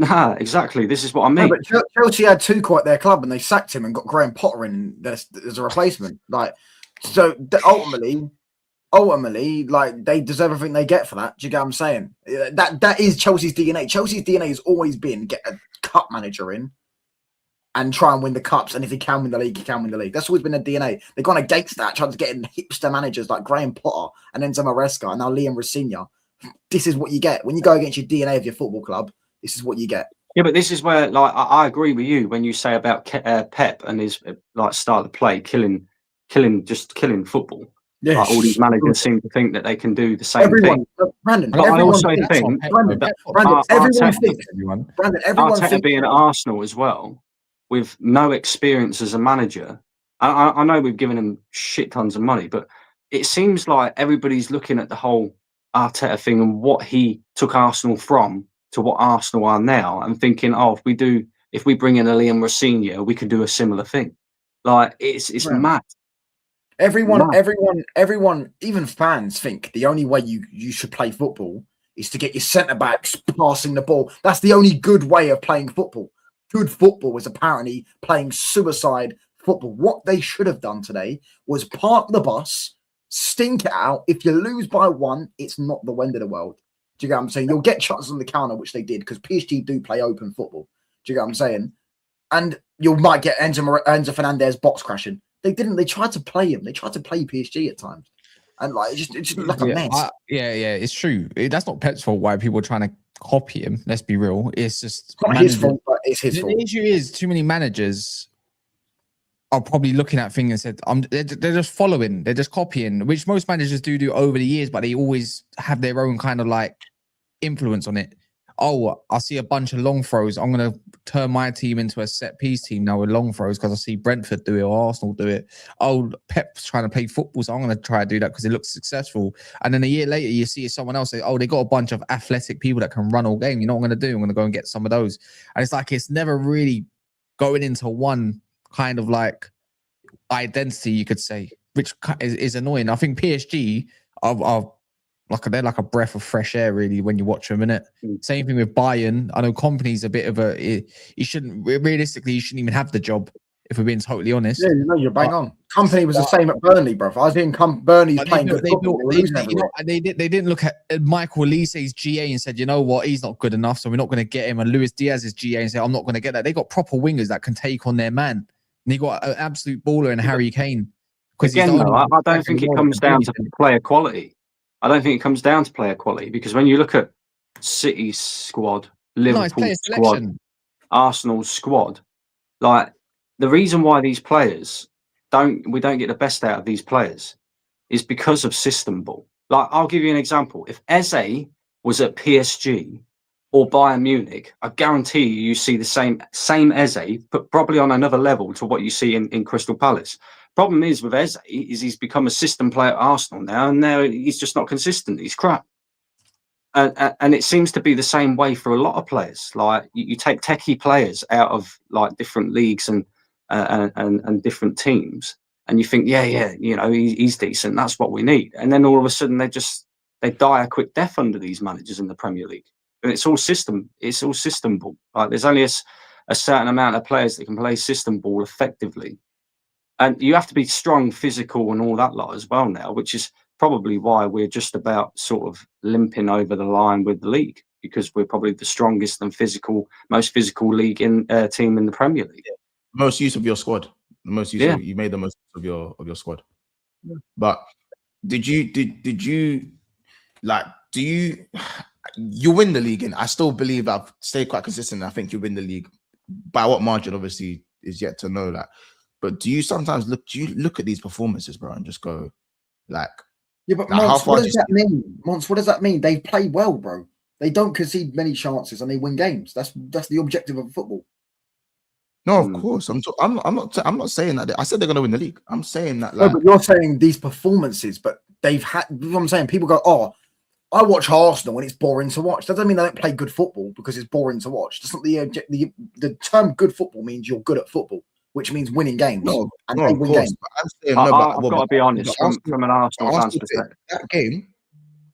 Nah, exactly. This is what I mean. No, but Chelsea had Tuchel at their club and they sacked him and got Graham Potter in as a replacement. So ultimately, like, they deserve everything they get for that. Do you get what I'm saying? That is Chelsea's DNA. Chelsea's DNA has always been get a cup manager in and try and win the cups. And if he can win the league, he can win the league. That's always been their DNA. They've gone against that, trying to get in hipster managers like Graham Potter and then Maresca and now Liam Rosina. This is what you get when you go against your DNA of your football club. This is what you get. Yeah, but this is where, like, I agree with you when you say about Pep and his style of play, killing football. Yeah, like all these managers seem to think that they can do the same thing. Brandon, but I also think Brandon, Arteta being at Arsenal as well, with no experience as a manager. I know we've given him shit tons of money, but it seems like everybody's looking at the whole Arteta thing and what he took Arsenal from to what Arsenal are now, and thinking, oh, if we bring in a Liam Rosenior, we could do a similar thing. Like it's mad. Everyone, even fans think the only way you should play football is to get your centre backs passing the ball. That's the only good way of playing football. Good football is apparently playing suicide football. What they should have done today was park the bus, stink it out. If you lose by 1, it's not the end of the world. Do you get what I'm saying? You'll get shots on the counter, which they did, because PSG do play open football. Do you get what I'm saying? And you might get Enzo Fernandez box crashing. They didn't. They tried to play him. They tried to play PSG at times, and like it's just like a mess. It's true. That's not Pep's fault. Why people are trying to copy him? Let's be real. It's just not his fault, but it's his fault. The issue is too many managers are probably looking at things and said, they're just following, they're just copying, which most managers do over the years, but they always have their own kind of like influence on it. Oh, I see a bunch of long throws. I'm going to turn my team into a set piece team now with long throws because I see Brentford do it or Arsenal do it. Oh, Pep's trying to play football, so I'm going to try to do that because it looks successful. And then a year later, you see someone else say, oh, they got a bunch of athletic people that can run all game. You know what I'm going to do? I'm going to go and get some of those. And it's like, it's never really going into one kind of like identity, you could say, which is annoying. I think PSG are they're like a breath of fresh air, really, when you watch them, innit? Same thing with Bayern. I know Kompany's a bit of he shouldn't even have the job, if we're being totally honest. Yeah, no, you're bang on. Kompany was the same at Burnley, bro. I was in Burnley's playing good football. They didn't look at Michael Elise's GA and said, you know what, he's not good enough, so we're not going to get him. And Luis Diaz's GA and say, I'm not going to get that. They got proper wingers that can take on their man. And they got an absolute baller in Harry Kane. Again, though, I don't think it comes down to player quality. I don't think it comes down to player quality, because when you look at City's squad, Liverpool's squad, Arsenal's squad, like the reason why these players we don't get the best out of these players is because of system ball. Like, I'll give you an example. If Eze was at PSG or Bayern Munich, I guarantee you see the same Eze, but probably on another level to what you see in Crystal Palace. Problem is with Eze is he's become a system player at Arsenal now, and now he's just not consistent. He's crap. And it seems to be the same way for a lot of players. Like you take techie players out of like different leagues and different teams, and you think, yeah, you know, he's decent. That's what we need. And then all of a sudden they die a quick death under these managers in the Premier League. And it's all system ball. Like there's only a certain amount of players that can play system ball effectively. And you have to be strong, physical, and all that lot as well now, which is probably why we're just about sort of limping over the line with the league, because we're probably the strongest and most physical league team in the Premier League. Yeah. Most use of your squad. You made the most of your squad. Yeah. But do you win the league? And I still believe I've stayed quite consistent. I think you win the league. By what margin, obviously, is yet to know that. But do you sometimes look at these performances, bro, and just go like, yeah, but Mons, what does that mean? Mons, what does that mean? They play well, bro. They don't concede many chances and they win games. That's the objective of football. No, of course. I'm not saying that. I said they're gonna win the league. I'm saying that. Like, no, but you're saying these performances, but they've had. You know what I'm saying? People go, oh, I watch Arsenal and it's boring to watch. That doesn't mean they don't play good football because it's boring to watch. That's not the term. Good football means you're good at football, which means winning games. They win games. I've got to be honest, from an Arsenal fan's perspective. That game.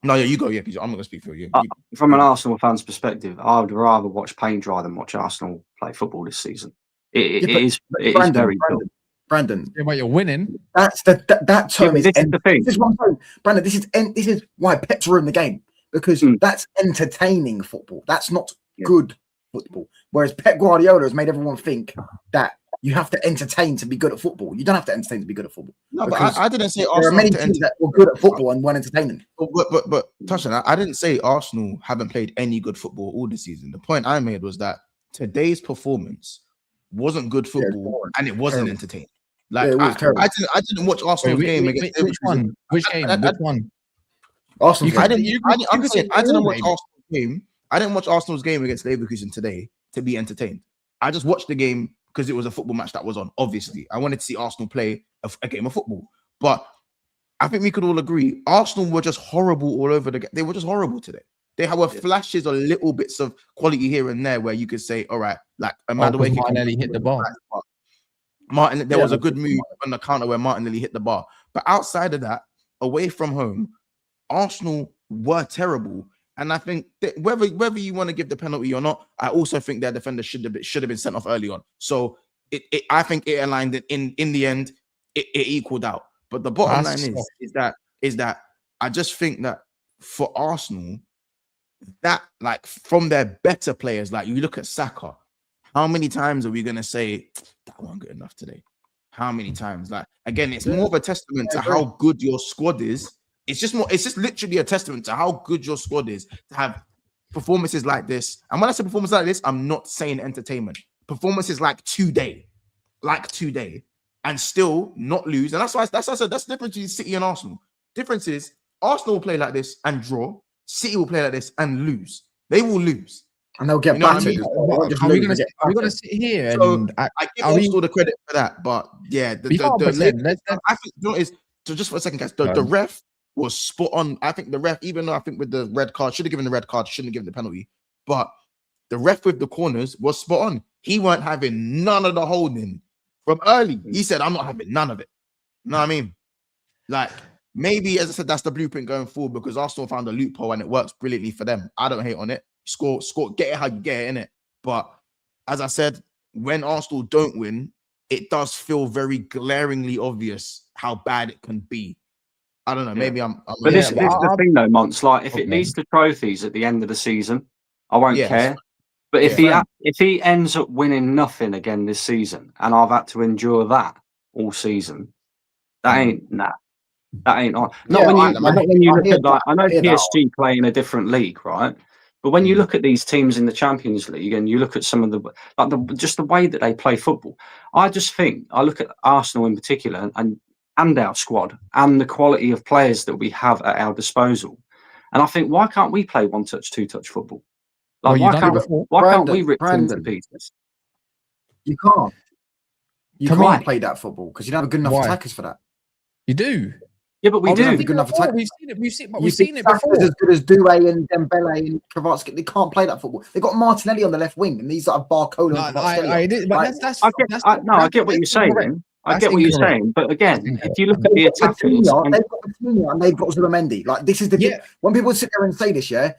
No, yeah, you go. Yeah, I'm not going to speak for you. From an Arsenal fan's perspective, I would rather watch paint dry than watch Arsenal play football this season. It is very good. Brandon, yeah, but you're winning. That's that term is. This is the thing. This is what I'm saying, Brandon. This is why Pep's ruined the game, because that's entertaining football. That's not good football. Whereas Pep Guardiola has made everyone think that you have to entertain to be good at football. You don't have to entertain to be good at football. No, but I didn't say Arsenal. There are many teams that were good at football and weren't entertaining. But Tasha, I didn't say Arsenal haven't played any good football all this season. The point I made was that today's performance wasn't good football and it wasn't entertaining. Like I didn't watch Arsenal's game against which one? Which game? Which one? Arsenal's game. I didn't watch Arsenal's game. I didn't watch Arsenal's game against Leverkusen today to be entertained. I just watched the game because it was a football match that was on. Obviously, I wanted to see Arsenal play a game of football. But I think we could all agree Arsenal were just horrible all over the game. They were just horrible today. They had flashes or little bits of quality here and there where you could say, all right, like Martinelli hit the bar. There was a good move on the counter where Martinelli hit the bar. But outside of that, away from home, Arsenal were terrible. And I think that whether you want to give the penalty or not, I also think their defender should have been sent off early on. So I think it aligned in the end, it equaled out. But the bottom line is that I just think that for Arsenal, that like from their better players, like you look at Saka, how many times are we gonna say that wasn't good enough today? How many times? Like again, it's more of a testament to how good your squad is. It's just literally a testament to how good your squad is to have performances like this. And when I say performances like this, I'm not saying entertainment. Performances like today, and still not lose. And that's the difference between City and Arsenal. Difference is Arsenal will play like this and draw. City will play like this and lose. They will lose. And they'll get battered. Are we going to sit here and I give Arsenal the credit for that, but yeah, I think so. Just for a second, guys, the ref was spot on. I think the ref, even though I think with the red card, should have given the red card, shouldn't have given the penalty. But the ref with the corners was spot on. He weren't having none of the holding from early. He said, I'm not having none of it. You know what I mean? Like, maybe, as I said, that's the blueprint going forward because Arsenal found a loophole and it works brilliantly for them. I don't hate on it. Score, get it how you get it, innit? But as I said, when Arsenal don't win, it does feel very glaringly obvious how bad it can be. I don't know. Maybe I'm. But this is the thing, though, Monts. Like, if it leads to trophies at the end of the season, I won't care. But if he ends up winning nothing again this season, and I've had to endure that all season, that ain't That ain't on. Not when you look at like, I know PSG play in a different league, right? But when you look at these teams in the Champions League and you look at some of just the way that they play football, I just think I look at Arsenal in particular and our squad and the quality of players that we have at our disposal. And I think, why can't we play one touch, two touch football? Like, why can't we rip teams to pieces? You can't. You can't play that football because you don't have good enough attackers for that. You do. Yeah, but we do. Have a good enough attack. We've seen it before. As good as Doué and Dembele and Kvaratskhelia, they can't play that football. They've got Martinelli on the left wing, and these are Barcola. I get what you're saying. I get what you're saying, but again, if you look at the attackers, they've got Coutinho and they've got Zubimendi. Like, this is the when people sit there and say this, I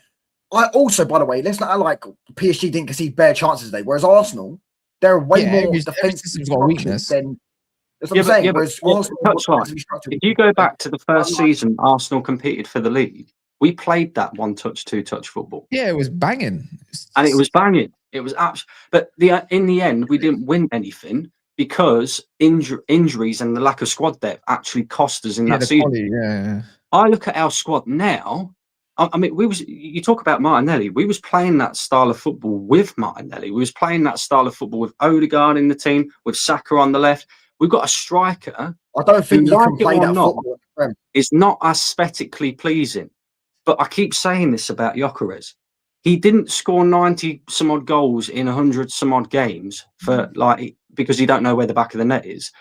also, by the way, let's not act like PSG didn't concede bare chances today, whereas Arsenal, they're way more defensive weakness than. That's what I'm saying. If you go back to the first season Arsenal competed for the league, we played that one touch, two touch football. Yeah, it was banging. And it was banging. It was but in the end, we didn't win anything because injuries and the lack of squad depth actually cost us in that season. I look at our squad now. I mean, you talk about Martinelli. We was playing that style of football with Martinelli. We was playing that style of football with Odegaard in the team, with Saka on the left. We've got a striker. I don't think you can play that football. It's not aesthetically pleasing. But I keep saying this about Gyökeres. He didn't score 90 some odd goals in 100 some odd games because you don't know where the back of the net is.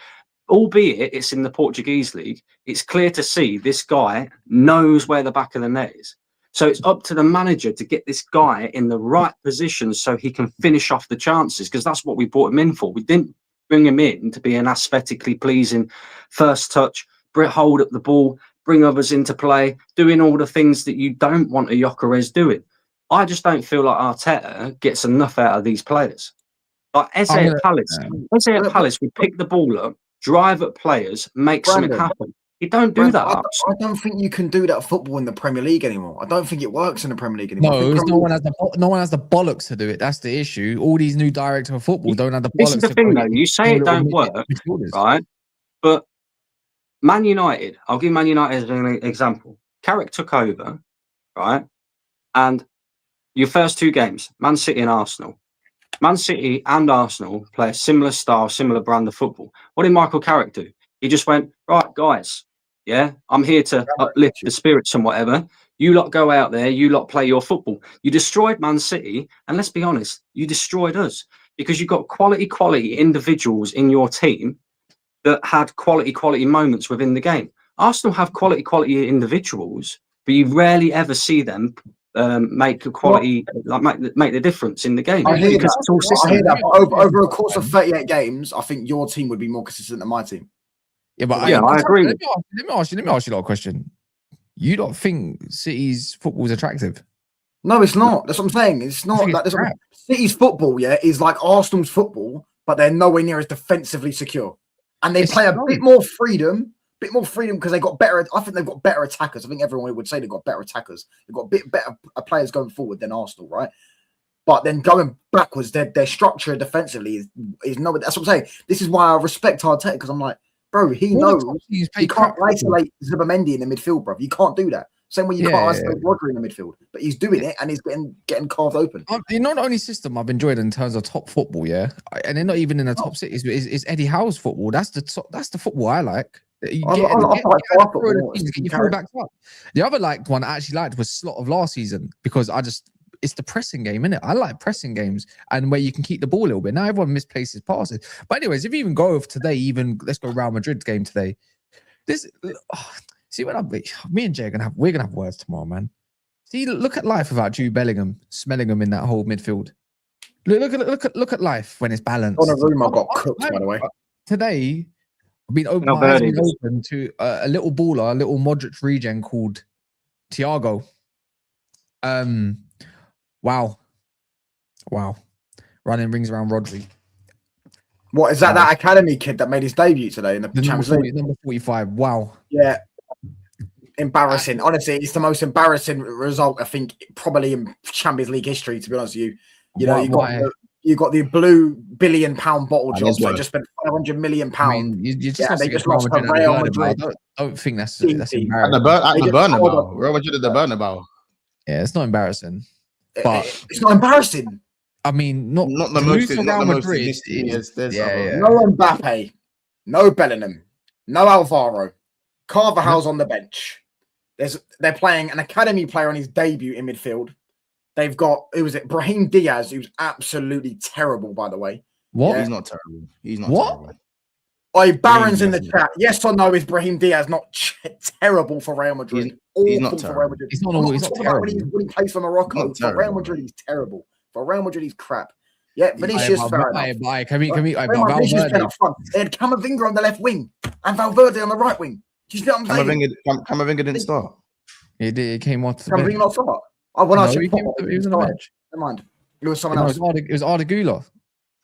Albeit it's in the Portuguese league, it's clear to see this guy knows where the back of the net is. So it's up to the manager to get this guy in the right position so he can finish off the chances, because that's what we brought him in for. We didn't bring him in to be an aesthetically pleasing first touch, hold up the ball, bring others into play, doing all the things that you don't want a Gyökeres doing. I just don't feel like Arteta gets enough out of these players. Like Eze at Palace would pick the ball up, drive at players, make something happen. You don't do that. I don't think you can do that football in the Premier League anymore. I don't think it works in the Premier League anymore. No one has the bollocks to do it. That's the issue. All these new directors of football don't have the bollocks. This is the thing, though. You say it don't work, right? But Man United, I'll give Man United as an example. Carrick took over, right? And your first two games, Man City and Arsenal, Man City and Arsenal play a similar style, similar brand of football. What did Michael Carrick do? He just went, right, guys, yeah, I'm here to uplift the spirits and whatever. You lot go out there, you lot play your football. You destroyed Man City, and let's be honest, you destroyed us because you've got quality individuals in your team that had quality moments within the game. Arsenal have quality individuals, but you rarely ever see them make a quality, make the difference in the game. I hear that. But over a course of 38 games, I think your team would be more consistent than my team. Yeah, but I agree. Let me ask you a question. You don't think City's football is attractive? No, it's not. That's what I'm saying. It's not. City's football, is like Arsenal's football, but they're nowhere near as defensively secure. And they play a bit more freedom because they got better. I think they've got better attackers. I think everyone would say they've got better attackers. They've got a bit better players going forward than Arsenal, right? But then going backwards, their structure defensively is no. That's what I'm saying. This is why I respect Arteta, because I'm like, bro, he knows you can't isolate Zubimendi in the midfield, bro. You can't do that. Same way you can't isolate Rodri in the midfield, but he's doing it and he's getting carved open. You know, the only system I've enjoyed in terms of top football, and they're not even in the top cities, is Eddie Howe's football. That's the football I like. The other one I actually liked was Slot of last season because it's the pressing game, innit? I like pressing games and where you can keep the ball a little bit. Now everyone misplaces passes. But anyways, if you even go over today, let's go Real Madrid game today. See what me and Jay we're gonna have words tomorrow, man. See, look at life without Jude Bellingham, Smellingham in that whole midfield. Look at life when it's balanced. Donnarumma got cooked, by the way. Today, I've been open to a little baller, a little Modric regen called Thiago. Wow. Running rings around Rodri. What is that academy kid that made his debut today in the Champions League? Number 45. Wow. Yeah. Embarrassing. Honestly, it's the most embarrassing result, I think, probably in Champions League history, to be honest with you. You got the blue £1 billion bottle jobs that just spent £500 million. You just they just lost to Real Madrid. I don't think that's embarrassing. At the Bernabéu. Real Madrid at the Bernabéu. Yeah, it's not embarrassing. But it's not embarrassing. I mean, not the most. Real Madrid. No Mbappé, no Bellingham, no Alvaro. Carvajal's on the bench. They're playing an academy player on his debut in midfield. They've got Brahim Diaz, who's absolutely terrible, by the way. What? Yeah. He's not terrible. He's not terrible. Oh, Baron's in the chat. Yes or no? Is Brahim Diaz not terrible for Real Madrid? He's not terrible. He's not terrible. When he plays for Morocco, for Real Madrid, he's terrible. For Real Madrid, he's crap. Yeah, Vinicius. They had Camavinga on the left wing and Valverde on the right wing. Do you know what I'm saying? Camavinga didn't start. He did. He came off. Camavinga not start. Oh, when he was on the bench. Never mind. It was someone else. It was Arda Güler.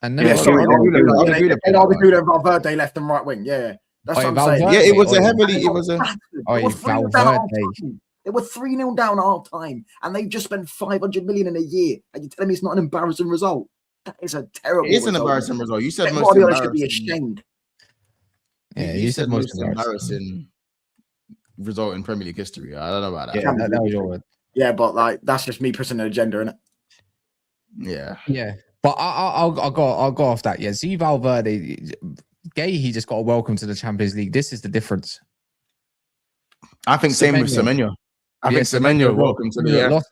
And then Arda and Valverde left and right wing. Yeah. That's what I'm saying. Yeah, it was a heavily. It was a. They were 3-0 down at half time, and they've just spent 500 million in a year. And you're telling me it's not an embarrassing result? That is a terrible. It's an embarrassing result. You said most Guardiola should be ashamed. Yeah, you said most embarrassing result in Premier League history. I don't know about that. Yeah, that was your word. Yeah, but that's just me pushing an agenda, innit? Yeah. But I'll go off that. Yeah, see Valverde, he just got a welcome to the Champions League. This is the difference. I think same with Semenyo. I think Semenyo welcome to the.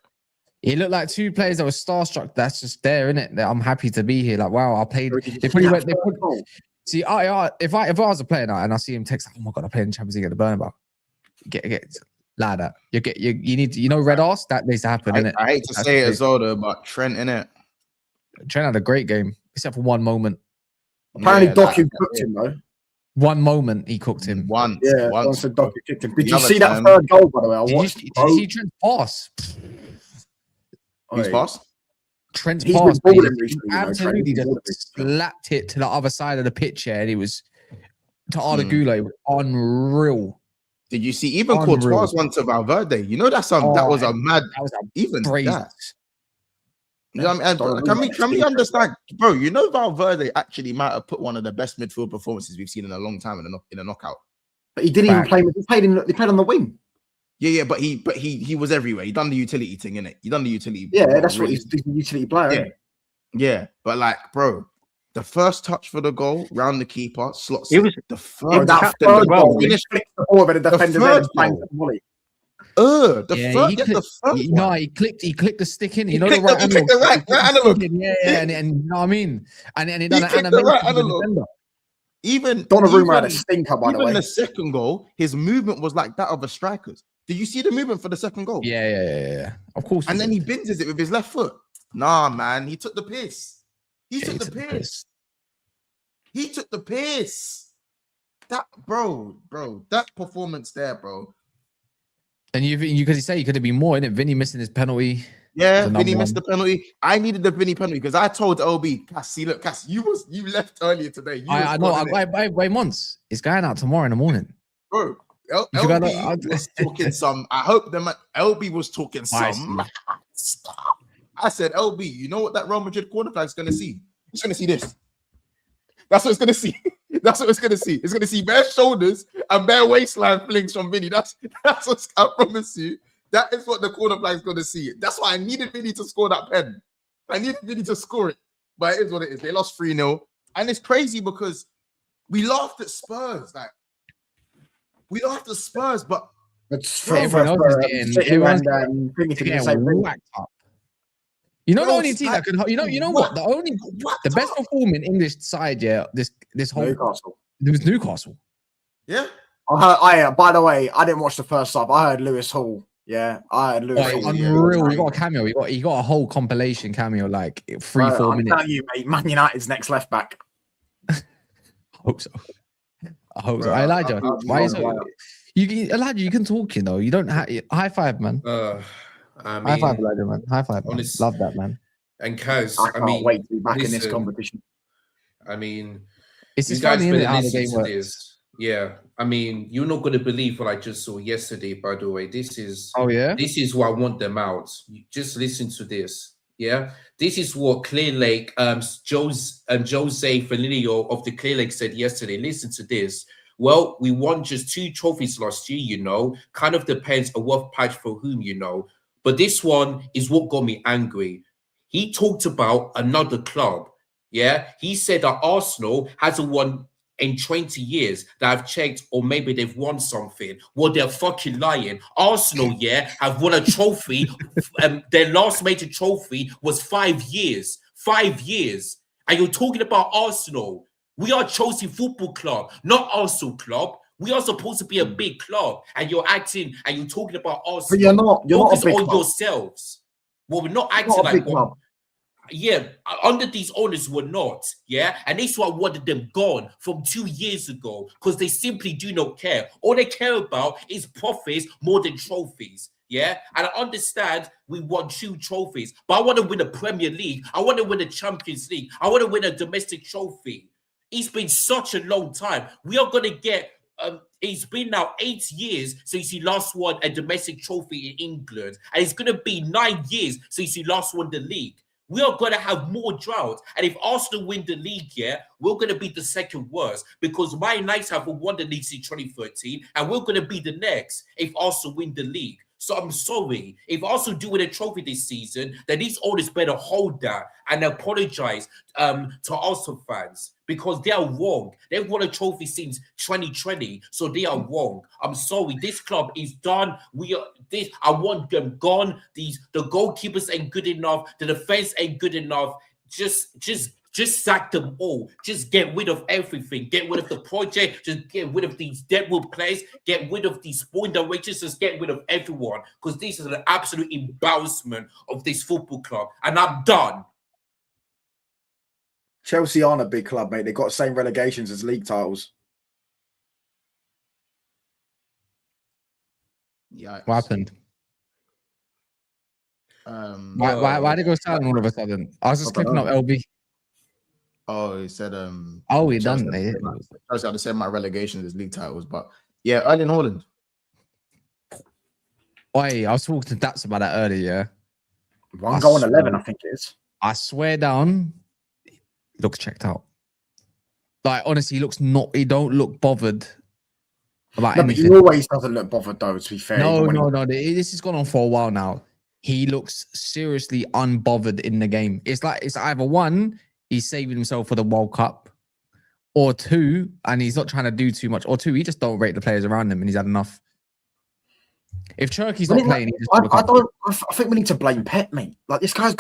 He looked like two players that were starstruck. That's just there, innit? That I'm happy to be here. Like, wow, I played. See, if I was a player now and I see him text, oh my god, I played in Champions League at the Bernabéu. Get like that. You need to, red arse. That needs to happen, innit? I hate to say it as well, though, but Trent, innit? Trent had a great game, except for one moment. Apparently, Doku cooked him though. One moment he cooked him. Once Doku kicked him. Did you see that third goal, by the way? Did you see Trent's pass? Whose pass? Trent's pass. He absolutely just slapped it to the other side of the pitch, and it was to Arda Güler. It was unreal. Did you see even Courtois one to Valverde? You know that was a mad. That was even crazy. That. You know what I mean? Can we understand, bro? You know Valverde actually might have put one of the best midfield performances we've seen in a long time in a knockout. But he didn't even play. He played on the wing. Yeah, but he was everywhere. He done the utility thing, innit? He done the utility. Yeah, that's what he's a utility player. Yeah, but like, bro, the first touch for the goal, round the keeper, slots It was the first. That third goal, he flicked the ball over the defender's head and banged the volley. He clicked the stick in. You know the right analog. Yeah, and you know what I mean. And he done an clicked the right animation. analog. Even Donnarumma had a stinker, by the way. Even the second goal, his movement was like that of a striker's. Did you see the movement for the second goal? Yeah. Of course. And then he binges it with his left foot. Nah, man, he took the piss. He took the piss. That bro, that performance there, bro. And you could say he could have been more in it. Vinny missing his penalty. Yeah, Vinny missed the penalty. I needed the Vinny penalty because I told LB, Cass, see, look, Cass, you left earlier today. I know. I months. It's going out tomorrow in the morning, bro. LB was talking some. I hope LB was talking some. I said, LB, you know what that Real Madrid corner flag is going to see? It's going to see this. That's what it's going to see. That's what it's going to see. It's going to see bare shoulders and bare waistline flings from Vinny. That's what I promise you. That is what the corner flag is going to see. That's why I needed Vinny to score that pen. I needed Vinny to score it. But it is what it is. They lost 3-0. And it's crazy because we laughed at Spurs. Like, we laughed at Spurs, but everyone else is getting whacked up. You know, the only team that can, you know what? The best performing English side, this whole Newcastle. It was Newcastle. Yeah. By the way, I didn't watch the first half. I heard Lewis Hall. Yeah, I had Lewis Hall. Unreal. He got a cameo. He got a whole compilation cameo, like 3-4 minutes. I'm telling you, mate, Man United's next left back. I hope so. Elijah, why is it? Elijah, you can talk, you know. You don't have high five, man. High five, Elijah, man. High five, man. Love that, man. And Kaz, I can't wait to be back in this competition. I mean, it's just funny, isn't it, how the game works? Yeah, I mean, you're not gonna believe what I just saw yesterday. By the way, this is this is why I want them out. You just listen to this. Yeah, this is what Clear Lake, Jose Fernilio of the Clear Lake said yesterday. Listen to this. Well, we won just 2 trophies last year, you know. Kind of depends on what patch for whom, you know. But this one is what got me angry. He talked about another club. Yeah, he said that Arsenal hasn't won in 20 years that I've checked, or maybe they've won something. Well, they're fucking lying. Arsenal, have won a trophy. Their last major trophy was 5 years. 5 years. And you're talking about Arsenal. We are Chelsea Football Club, not Arsenal Club. We are supposed to be a big club, and you're acting and you're talking about Arsenal. But you're not a big club. Yourselves. Well, we're not acting like one. Yeah, under these owners we're not, and that's why I wanted them gone from 2 years ago, because they simply do not care. All they care about is profits more than trophies, and I understand we won 2 trophies, but I want to win a Premier League, I want to win a Champions League, I want to win a domestic trophy. It's been such a long time. We are going to get, it's been now 8 years since he last won a domestic trophy in England, and it's going to be 9 years since he last won the league. We are going to have more drought. And if Arsenal win the league, we're going to be the second worst, because Man United have won the league since 2013, and we're going to be the next if Arsenal win the league. So I'm sorry. If Arsenal do win a trophy this season, then these owners better hold that and apologize to Arsenal fans, because they are wrong. They've won a trophy since 2020, so they are wrong. I'm sorry. This club is done. I want them gone. The goalkeepers ain't good enough. The defense ain't good enough. Just sack them all. Just get rid of everything. Get rid of the project. Just get rid of these deadwood players. Get rid of these sporting directors. Just get rid of everyone, because this is an absolute embarrassment of this football club. And I'm done. Chelsea aren't a big club, mate. They've got the same relegations as league titles. Yeah. What happened? Why did it go silent all of a sudden? I was just clicking up LB. Oh, he said he done. I was going to say my relegations as league titles, but yeah, Erling Haaland. Oi, I was talking to Dats about that earlier. 1 goal and 11, I think it is. I swear down, he looks checked out. Like, honestly, he don't look bothered about anything. But he always doesn't look bothered, though, to be fair. No. This has gone on for a while now. he looks seriously unbothered in the game. It's like it's either one, he's saving himself for the World Cup, or two, and he's not trying to do too much, or two, he just don't rate the players around him and he's had enough. If Turkey's not playing, I think we need to blame Pep, mate. Like this guy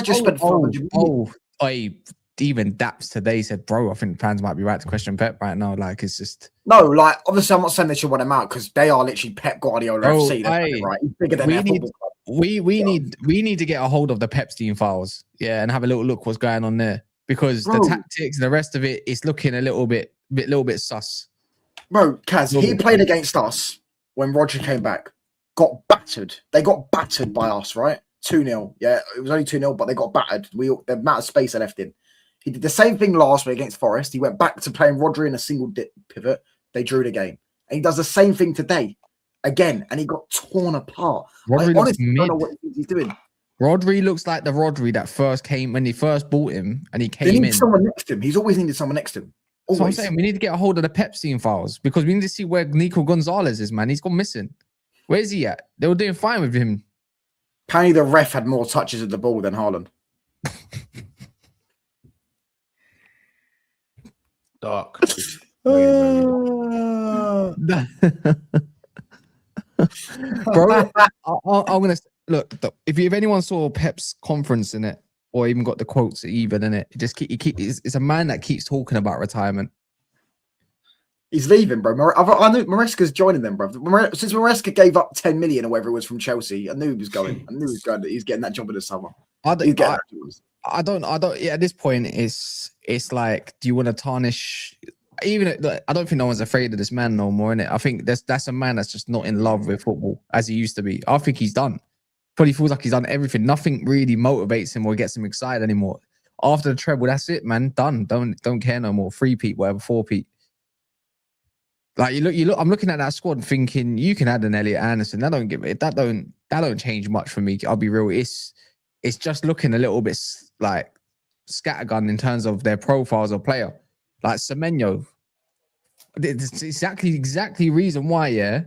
just spent 400 million. Even Daps today said, bro, I think fans might be right to question Pep right now. Like, it's just no, like obviously, I'm not saying they should want him out because they are literally Pep Guardiola FC. Right? He's bigger than their football club. We need to get a hold of the Pepstein files, and have a little look what's going on there because the tactics and the rest of it is looking a little bit sus. Bro, Kaz, he played against us when Roger came back. Got battered. They got battered by us, right? 2-0. Yeah, it was only 2-0, but they got battered. The amount of space they left in. He did the same thing last week against Forest. He went back to playing Rodri in a single dip pivot. They drew the game. And he does the same thing today. Again. And he got torn apart. I honestly don't know what he's doing. Rodri looks like the Rodri that first came when he first bought him and he came in. They need someone next to him. He's always needed someone next to him. Always. So I'm saying we need to get a hold of the Pepstein files because we need to see where Nico Gonzalez is, man. He's gone missing. Where is he at? They were doing fine with him. Apparently the ref had more touches of the ball than Haaland. Dark. Bro, I'm gonna look. If anyone saw Pep's conference in it, or even got the quotes even in it, it's a man that keeps talking about retirement. He's leaving, bro. I knew Maresca's joining them, bro. Since Maresca gave up 10 million or whatever it was from Chelsea, I knew he was going. He's getting that job in the summer. I don't. Yeah, at this point, it's like, do you want to tarnish? Even I don't think no one's afraid of this man no more, innit? I think that's a man that's just not in love with football as he used to be. I think he's done. Probably feels like he's done everything. Nothing really motivates him or gets him excited anymore. After the treble, that's it, man. Done. Don't care no more. 3-peat, whatever, 4-peat. Like you look. I'm looking at that squad, thinking you can add an Elliot Anderson. That don't change much for me. I'll be real. It's just looking a little bit like scattergun in terms of their profiles of player. Like Semenyo, it's exactly reason why.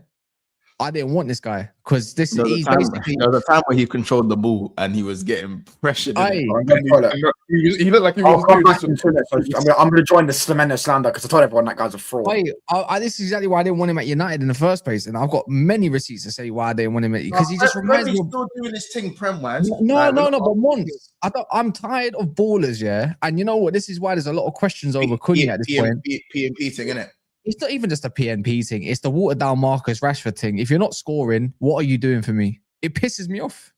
I didn't want this guy because he's basically. There was a time where he controlled the ball and he was getting pressured. He looked like he was. I'm going to join the Semenyo slander because I told everyone that guy's a fraud. This is exactly why I didn't want him at United in the first place, and I've got many receipts to say why I didn't want him because he just reminds me. Still doing this thing, Prem-wise. No. But once I'm tired of ballers, and you know what? This is why there's a lot of questions over Cunha at this point. PNP thing, innit? It's not even just a PNP thing. It's the watered down Marcus Rashford thing. If you're not scoring, what are you doing for me? It pisses me off.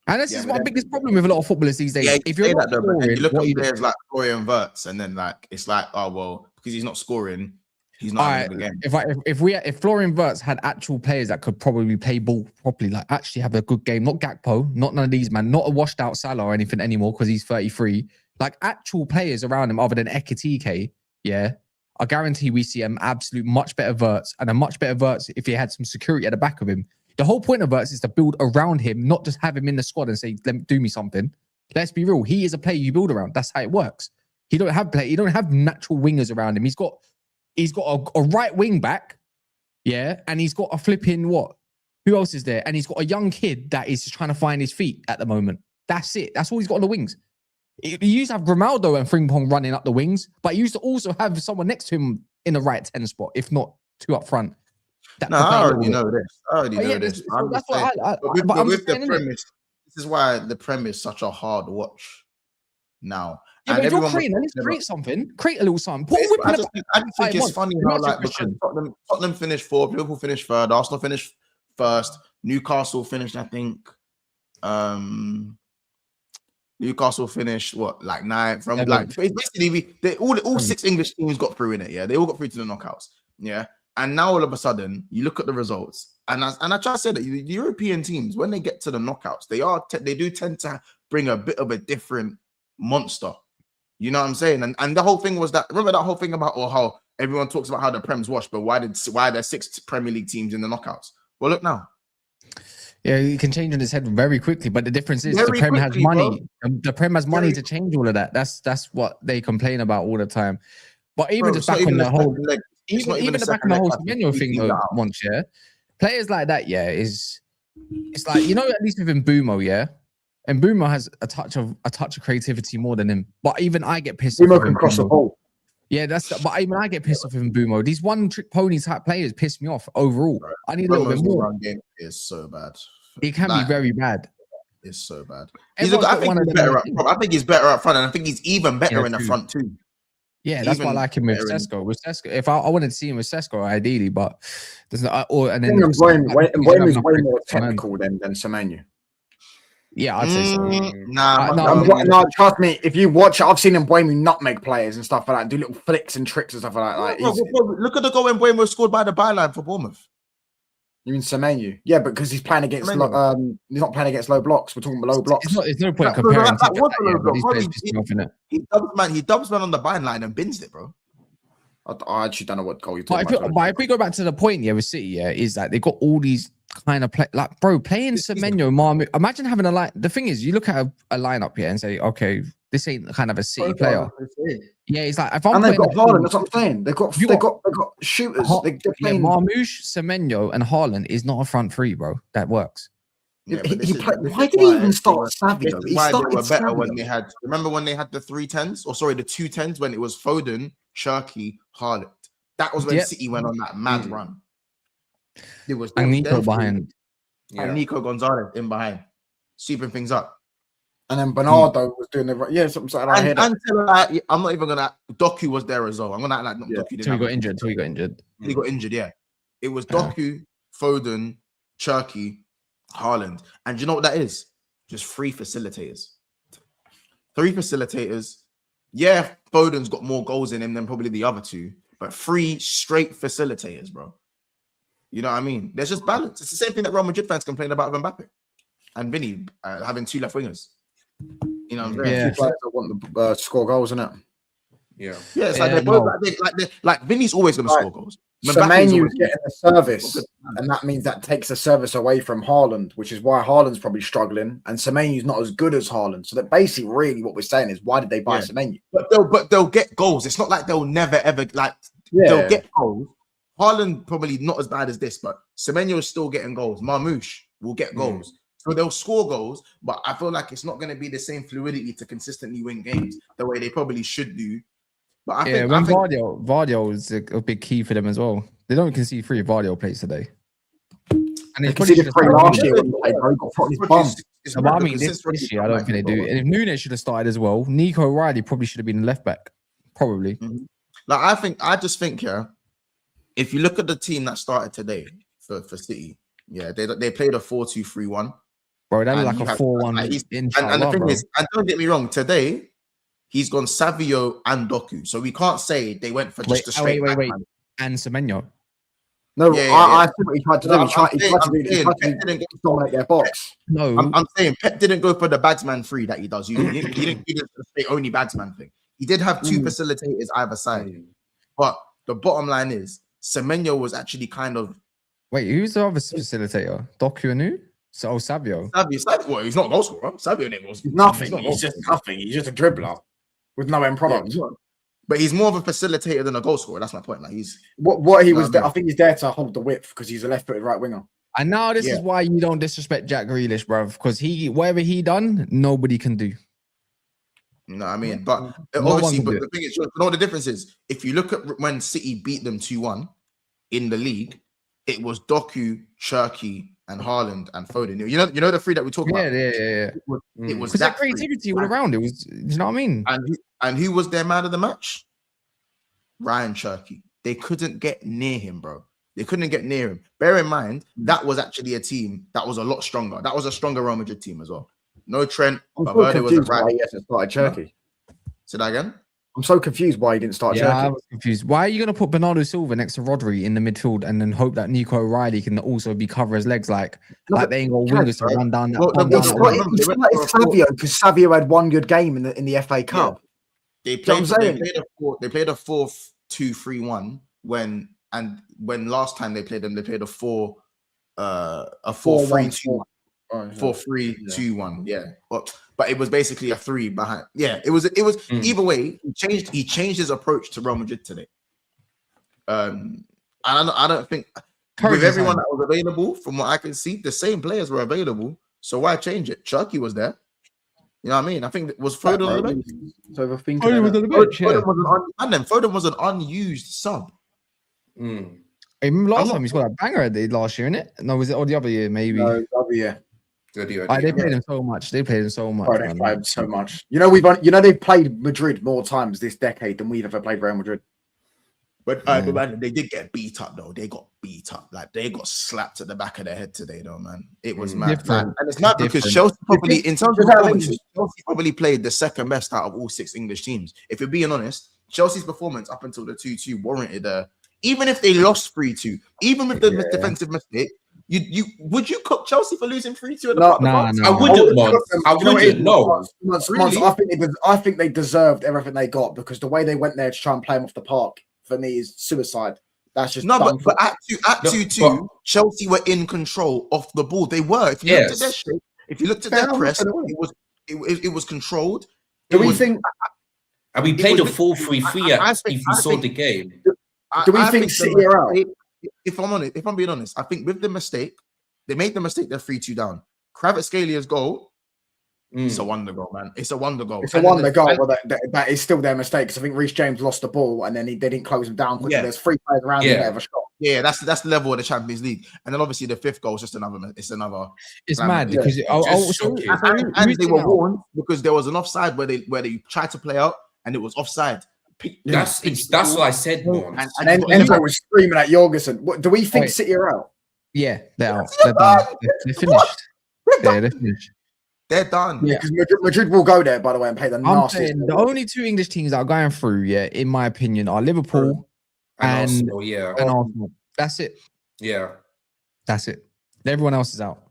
And this is my biggest problem with a lot of footballers these days. Yeah, if you're not scoring, you look at players like Florian Wirtz, and then like it's like, oh well, because he's not scoring, he's not in the game. If Florian Wirtz had actual players that could probably play ball properly, like actually have a good game, not Gakpo, not none of these man, not a washed out Salah or anything anymore because he's 33. Like actual players around him other than Ekitike. Yeah, I guarantee we see an absolute much better Wirtz and a much better Wirtz if he had some security at the back of him. The whole point of Wirtz is to build around him, not just have him in the squad and say, do me something. Let's be real. He is a player you build around. That's how it works. He don't have natural wingers around him. He's got a right wing back, and he's got a flipping what? Who else is there? And he's got a young kid that is just trying to find his feet at the moment. That's it. That's all he's got on the wings. He used to have Grimaldo and Frimpong running up the wings, but he used to also have someone next to him in the right 10 spot, if not two up front. I already know this. That's what with the premise, this is why the premise is such a hard watch now. Yeah, and but if you're creating, let's create something. Create a little something. I just think it's funny how like because Tottenham finished 4th, Liverpool finished 3rd, Arsenal finished 1st, Newcastle finished, I think. Newcastle finished like 9th from like basically all 6 English teams got through in it. Yeah, they all got through to the knockouts. Yeah, and now all of a sudden you look at the results, and I try to say that the European teams when they get to the knockouts, they do tend to bring a bit of a different monster. You know what I'm saying? And the whole thing was that remember that whole thing about how everyone talks about how the Prem's washed, but why are there 6 Premier League teams in the knockouts? Well, look now. Yeah, he can change on his head very quickly, but the difference is the Prem has money. The Prem has money to change all of that. That's what they complain about all the time. But even just back on the whole, even the back on the whole Semenyo thing though, once players like that, is It's like, at least with Mbumo, yeah. And Mbumo has a touch of creativity more than him. But even I get pissed off. Mbumo can cross the ball. Yeah, but even I get pissed off with Mbumo. These one-trick pony type players piss me off overall. I need a little bit more. Game is so bad. It can be very bad. It's so bad. I think he's better up front, and I think he's even better in the front too. Yeah, that's why I like him with Sesko. With Sesko, if I wanted to see him with Sesko, ideally, but there's not. Mbeumo's way more technical than Semenyo. Yeah, I'd say so. No, trust me. If you watch it, I've seen Mbeumo nutmeg players and stuff like that, do little flicks and tricks and stuff like that. Look at the goal when Mbeumo scored by the byline for Bournemouth. You mean Semenyo? Yeah, because he's playing against he's not playing against low blocks. We're talking about low blocks. There's no point comparing. He dubs man on the byline and bins it, bro. I actually don't know what goal you're talking about. But if we go back to the point, with City, is that they've got all these kind of play, like, bro, playing Semenyo, Marmoush. Imagine having a line. The thing is, you look at a lineup here and say, okay, this ain't kind of a City player. Yeah, it's like if I'm they've got Haaland. That's what I'm saying. They've got shooters. They're playing Marmoush, Semenyo, and Haaland is not a front three, bro. That works. Yeah, why did he even start Savio? He started they were better when they had. Remember when they had the 3-10s, or sorry, the 2-10s when it was Foden, Cherki, Haaland. That was when City went on that mad run. It was Nico behind, and Nico Gonzalez in behind, sweeping things up. And then Bernardo was doing something like that. I'm not even gonna. Doku was there as well. I'm gonna act like Doku didn't. Till he got injured. He got injured. Yeah, it was Doku, Foden, Cherki, Haaland, and you know what that is? Just 3 facilitators. 3 facilitators. Yeah, Foden's got more goals in him than probably the other 2, but 3 straight facilitators, bro. You know what I mean? There's just balance. It's the same thing that Real Madrid fans complain about with Mbappé and Vinny having 2 left wingers. You know what I'm saying? Yeah, 2 players that want to score goals, isn't it? Yeah, it's like they're both like Vinny's always going to score goals. Semenyo's getting the service, and that means that takes the service away from Haaland, which is why Haaland's probably struggling, and Semenyo's not as good as Haaland. So that basically, really, what we're saying is, why did they buy Semenyo? But they'll get goals. It's not like they'll never ever they'll get goals. Haaland probably not as bad as this, but Semenyo is still getting goals. Marmoush will get goals. So they'll score goals, but I feel like it's not going to be the same fluidity to consistently win games the way they probably should do. But I think Vardio is a big key for them as well. They don't concede 3 Vardio plays today. And they conceded 3 last year when they got put on his bum. I mean, this year, I don't think they do. And if Nunes should have started as well, Nico O'Reilly probably should have been left back. Probably. Like, I just think, if you look at the team that started today for City, they played a 4-2-3-1. Bro, that was like a 4-1. And the thing is, and don't get me wrong, today he's gone Savio and Doku, so we can't say they went for just a straight. Wait, and Semenyo. No, I think what he tried to do. He tried to dominate their box. No, I'm saying Pep didn't go for the bagsman 3 that he does. He didn't do the only bagsman thing. He did have 2 facilitators either side, but the bottom line is Semenyo was actually kind of. Wait, who's the other facilitator? Doku and who? So Savio. Well, he's not a goal scorer. Savio was nothing. He's just nothing. He's just a dribbler with no end product. Yeah, but he's more of a facilitator than a goal scorer. That's my point. Like he's what he was. I think he's there to hold the width because he's a left-footed right winger. And now this is why you don't disrespect Jack Grealish, bro. Because whatever he done, nobody can do. No, I mean, but obviously, but the thing is, you know, the difference is if you look at when City beat them 2-1 in the league, it was Doku, Cherki, and Haaland and Foden. You know the 3 that we talk about. Yeah. It was that creativity all around. It was, you know what I mean? And who was their man of the match? Ryan Cherki. They couldn't get near him, bro. They couldn't get near him. Bear in mind, that was actually a team that was a lot stronger. That was a stronger Real Madrid team as well. No Trent. I'm so confused why he hasn't started Cherki. Say that again? I'm so confused why he didn't start Cherki. I was confused. Why are you going to put Bernardo Silva next to Rodri in the midfield and then hope that Nico O'Reilly can also be cover his legs like they ain't got wingers to run down that? It's Savio because Savio had 1 good game in the FA Cup. They played a 4-2-3-1 when last time they played them, they played a 4-3-2-1. 4-3-2-1, yeah. But it was basically a 3 behind. Yeah, it was either way. He changed his approach to Real Madrid today. And I don't think with everyone that was available, from what I can see, the same players were available. So why change it? Chucky was there. You know what I mean? I think it was Foden on the bench. So Foden was on the bench. Foden was an unused sub. I remember last time he scored a banger last year, innit? No, was it or the other year? Maybe. No, other year. They played him so much. They played him so much. They played so much. You know, they've played Madrid more times this decade than we've ever played Real Madrid. But man, they did get beat up though. They got beat up. Like they got slapped at the back of their head today, though, man. It was mad. Like, and it's mad because Chelsea probably, in terms of performances, Chelsea probably played the second best out of all 6 English teams. If you're being honest, Chelsea's performance up until the 2-2 warranted even if they lost 3-2, even with the defensive mistake, would you cook Chelsea for losing 3-2 at the No. I wouldn't. No. Really? I think they deserved everything they got because the way they went there to try and play them off the park for me is suicide. That's just but at 2-2, Chelsea were in control of the ball. They were. If you looked at their shape, if you looked at their press, it was controlled. Do we think? And we played a 4-3-3 if you saw the game. Do we think City are out? If I'm being honest, I think with the mistake, they made the mistake. They're 3-2 down. Kvaratskhelia goal. It's a wonder goal, man. It's a wonder goal. It's a wonder goal, but that is still their mistake because I think Reece James lost the ball and then they didn't close him down quickly. There's 3 players around him that have a shot. Yeah, that's the level of the Champions League. And then obviously the 5th goal is just another. It's mad because and they were warned because there was an offside where they tried to play out and it was offside. That's what I said, man. And Enzo was screaming at Jorgensen. Do we think City are out? Yeah, they're out. They're done. They're finished. They're finished. They're done. Yeah, because Madrid will go there, by the way, and pay the nastiest. The only 2 English teams that are going through, in my opinion, are Liverpool and Arsenal. That's it. Yeah. That's it. Everyone else is out.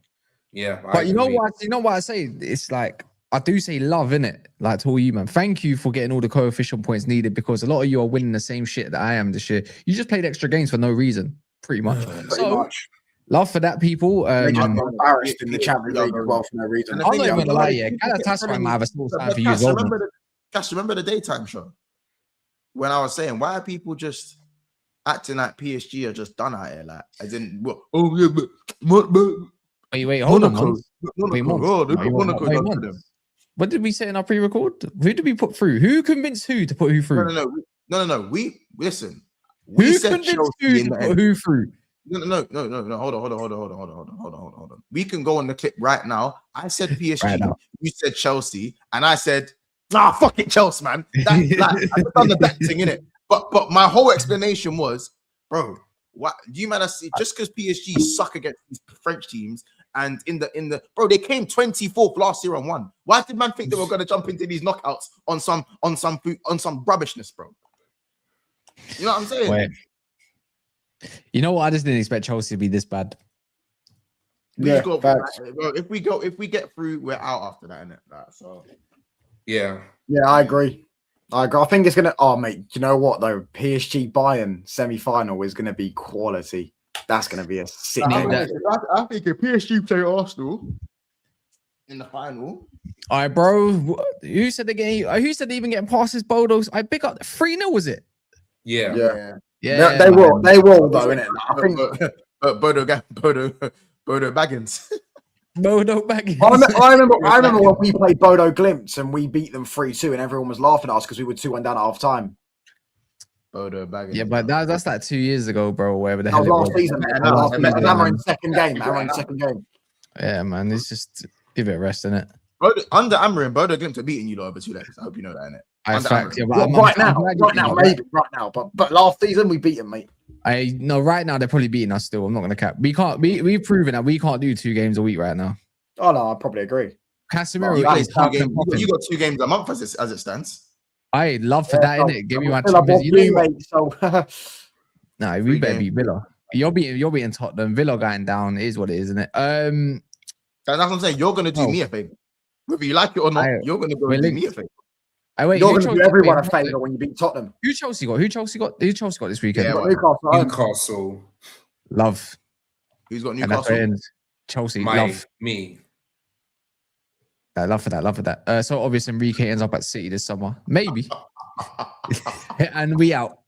Yeah. But you know what I say? It's like, I do say love, innit? Like to all you, man. Thank you for getting all the coefficient points needed because a lot of you are winning the same shit that I am this year. You just played extra games for no reason, pretty much. Love for that, people. They just got embarrassed in the Champions League as well for no reason. I'm not even gonna lie, Galatasaray might have a small sign for you as well. Remember the daytime show when I was saying why are people just acting like PSG are just done out here, like as in wait, hold on. What did we say in our pre-record? Who did we put through? Who convinced who to put who through? No. We listen. Who convinced who to put who through? No. Hold on. We can go on the clip right now. I said PSG, you said Chelsea, and I said, fuck it, Chelsea, man. I've done the that thing, innit? But my whole explanation was, bro, what do you man see? Just because PSG suck against these French teams, and in the bro, they came 24th last year and won. Why did man think they were gonna jump into these knockouts on some rubbishness, bro? You know what I'm saying? Wait. You know what? I just didn't expect Chelsea to be this bad. If we get through, we're out after that, innit? So yeah, I agree. I think it's gonna. Oh, mate, you know what though? PSG Bayern semi-final is gonna be quality. That's gonna be a sick game. I think if PSG play Arsenal in the final. All right, bro. Who said the game? Who said they even getting past this Bodo? I pick up 3-0. Was it? Yeah. They will though, innit? I think Bodo Baggins. Bodo Baggins. I remember when we played Bodo Glimt and we beat them 3-2 and everyone was laughing at us because we were 2-1 down at half time. Bodo Baggins. Yeah, but that's like 2 years ago, bro. Whatever the hell. That was last season. Amarin's second game. Yeah, man. It's just give it a rest, innit? Under Amarin, Bodo Glimt are beating you over 2 legs. I hope you know that, innit? Right now. But last season we beat them, mate. Right now they're probably beating us still. I'm not gonna cap. We've proven that we can't do 2 games a week right now. Oh no, I probably agree. Casemiro, you got 2 games a month as it stands. I love for that, innit? Give me my No, we better beat Villa. You're beating Tottenham. Villa going down is what it is, isn't it? That's what I'm saying. You're gonna do me a favor. Whether you like it or not, you're gonna go and do me a favor. You're going to do everyone a favour when you beat Tottenham. Who Chelsea got this weekend? Newcastle. Love. Who's got Newcastle? Chelsea. Love. Me. Love for that. So obviously Enrique ends up at City this summer. Maybe. And we out.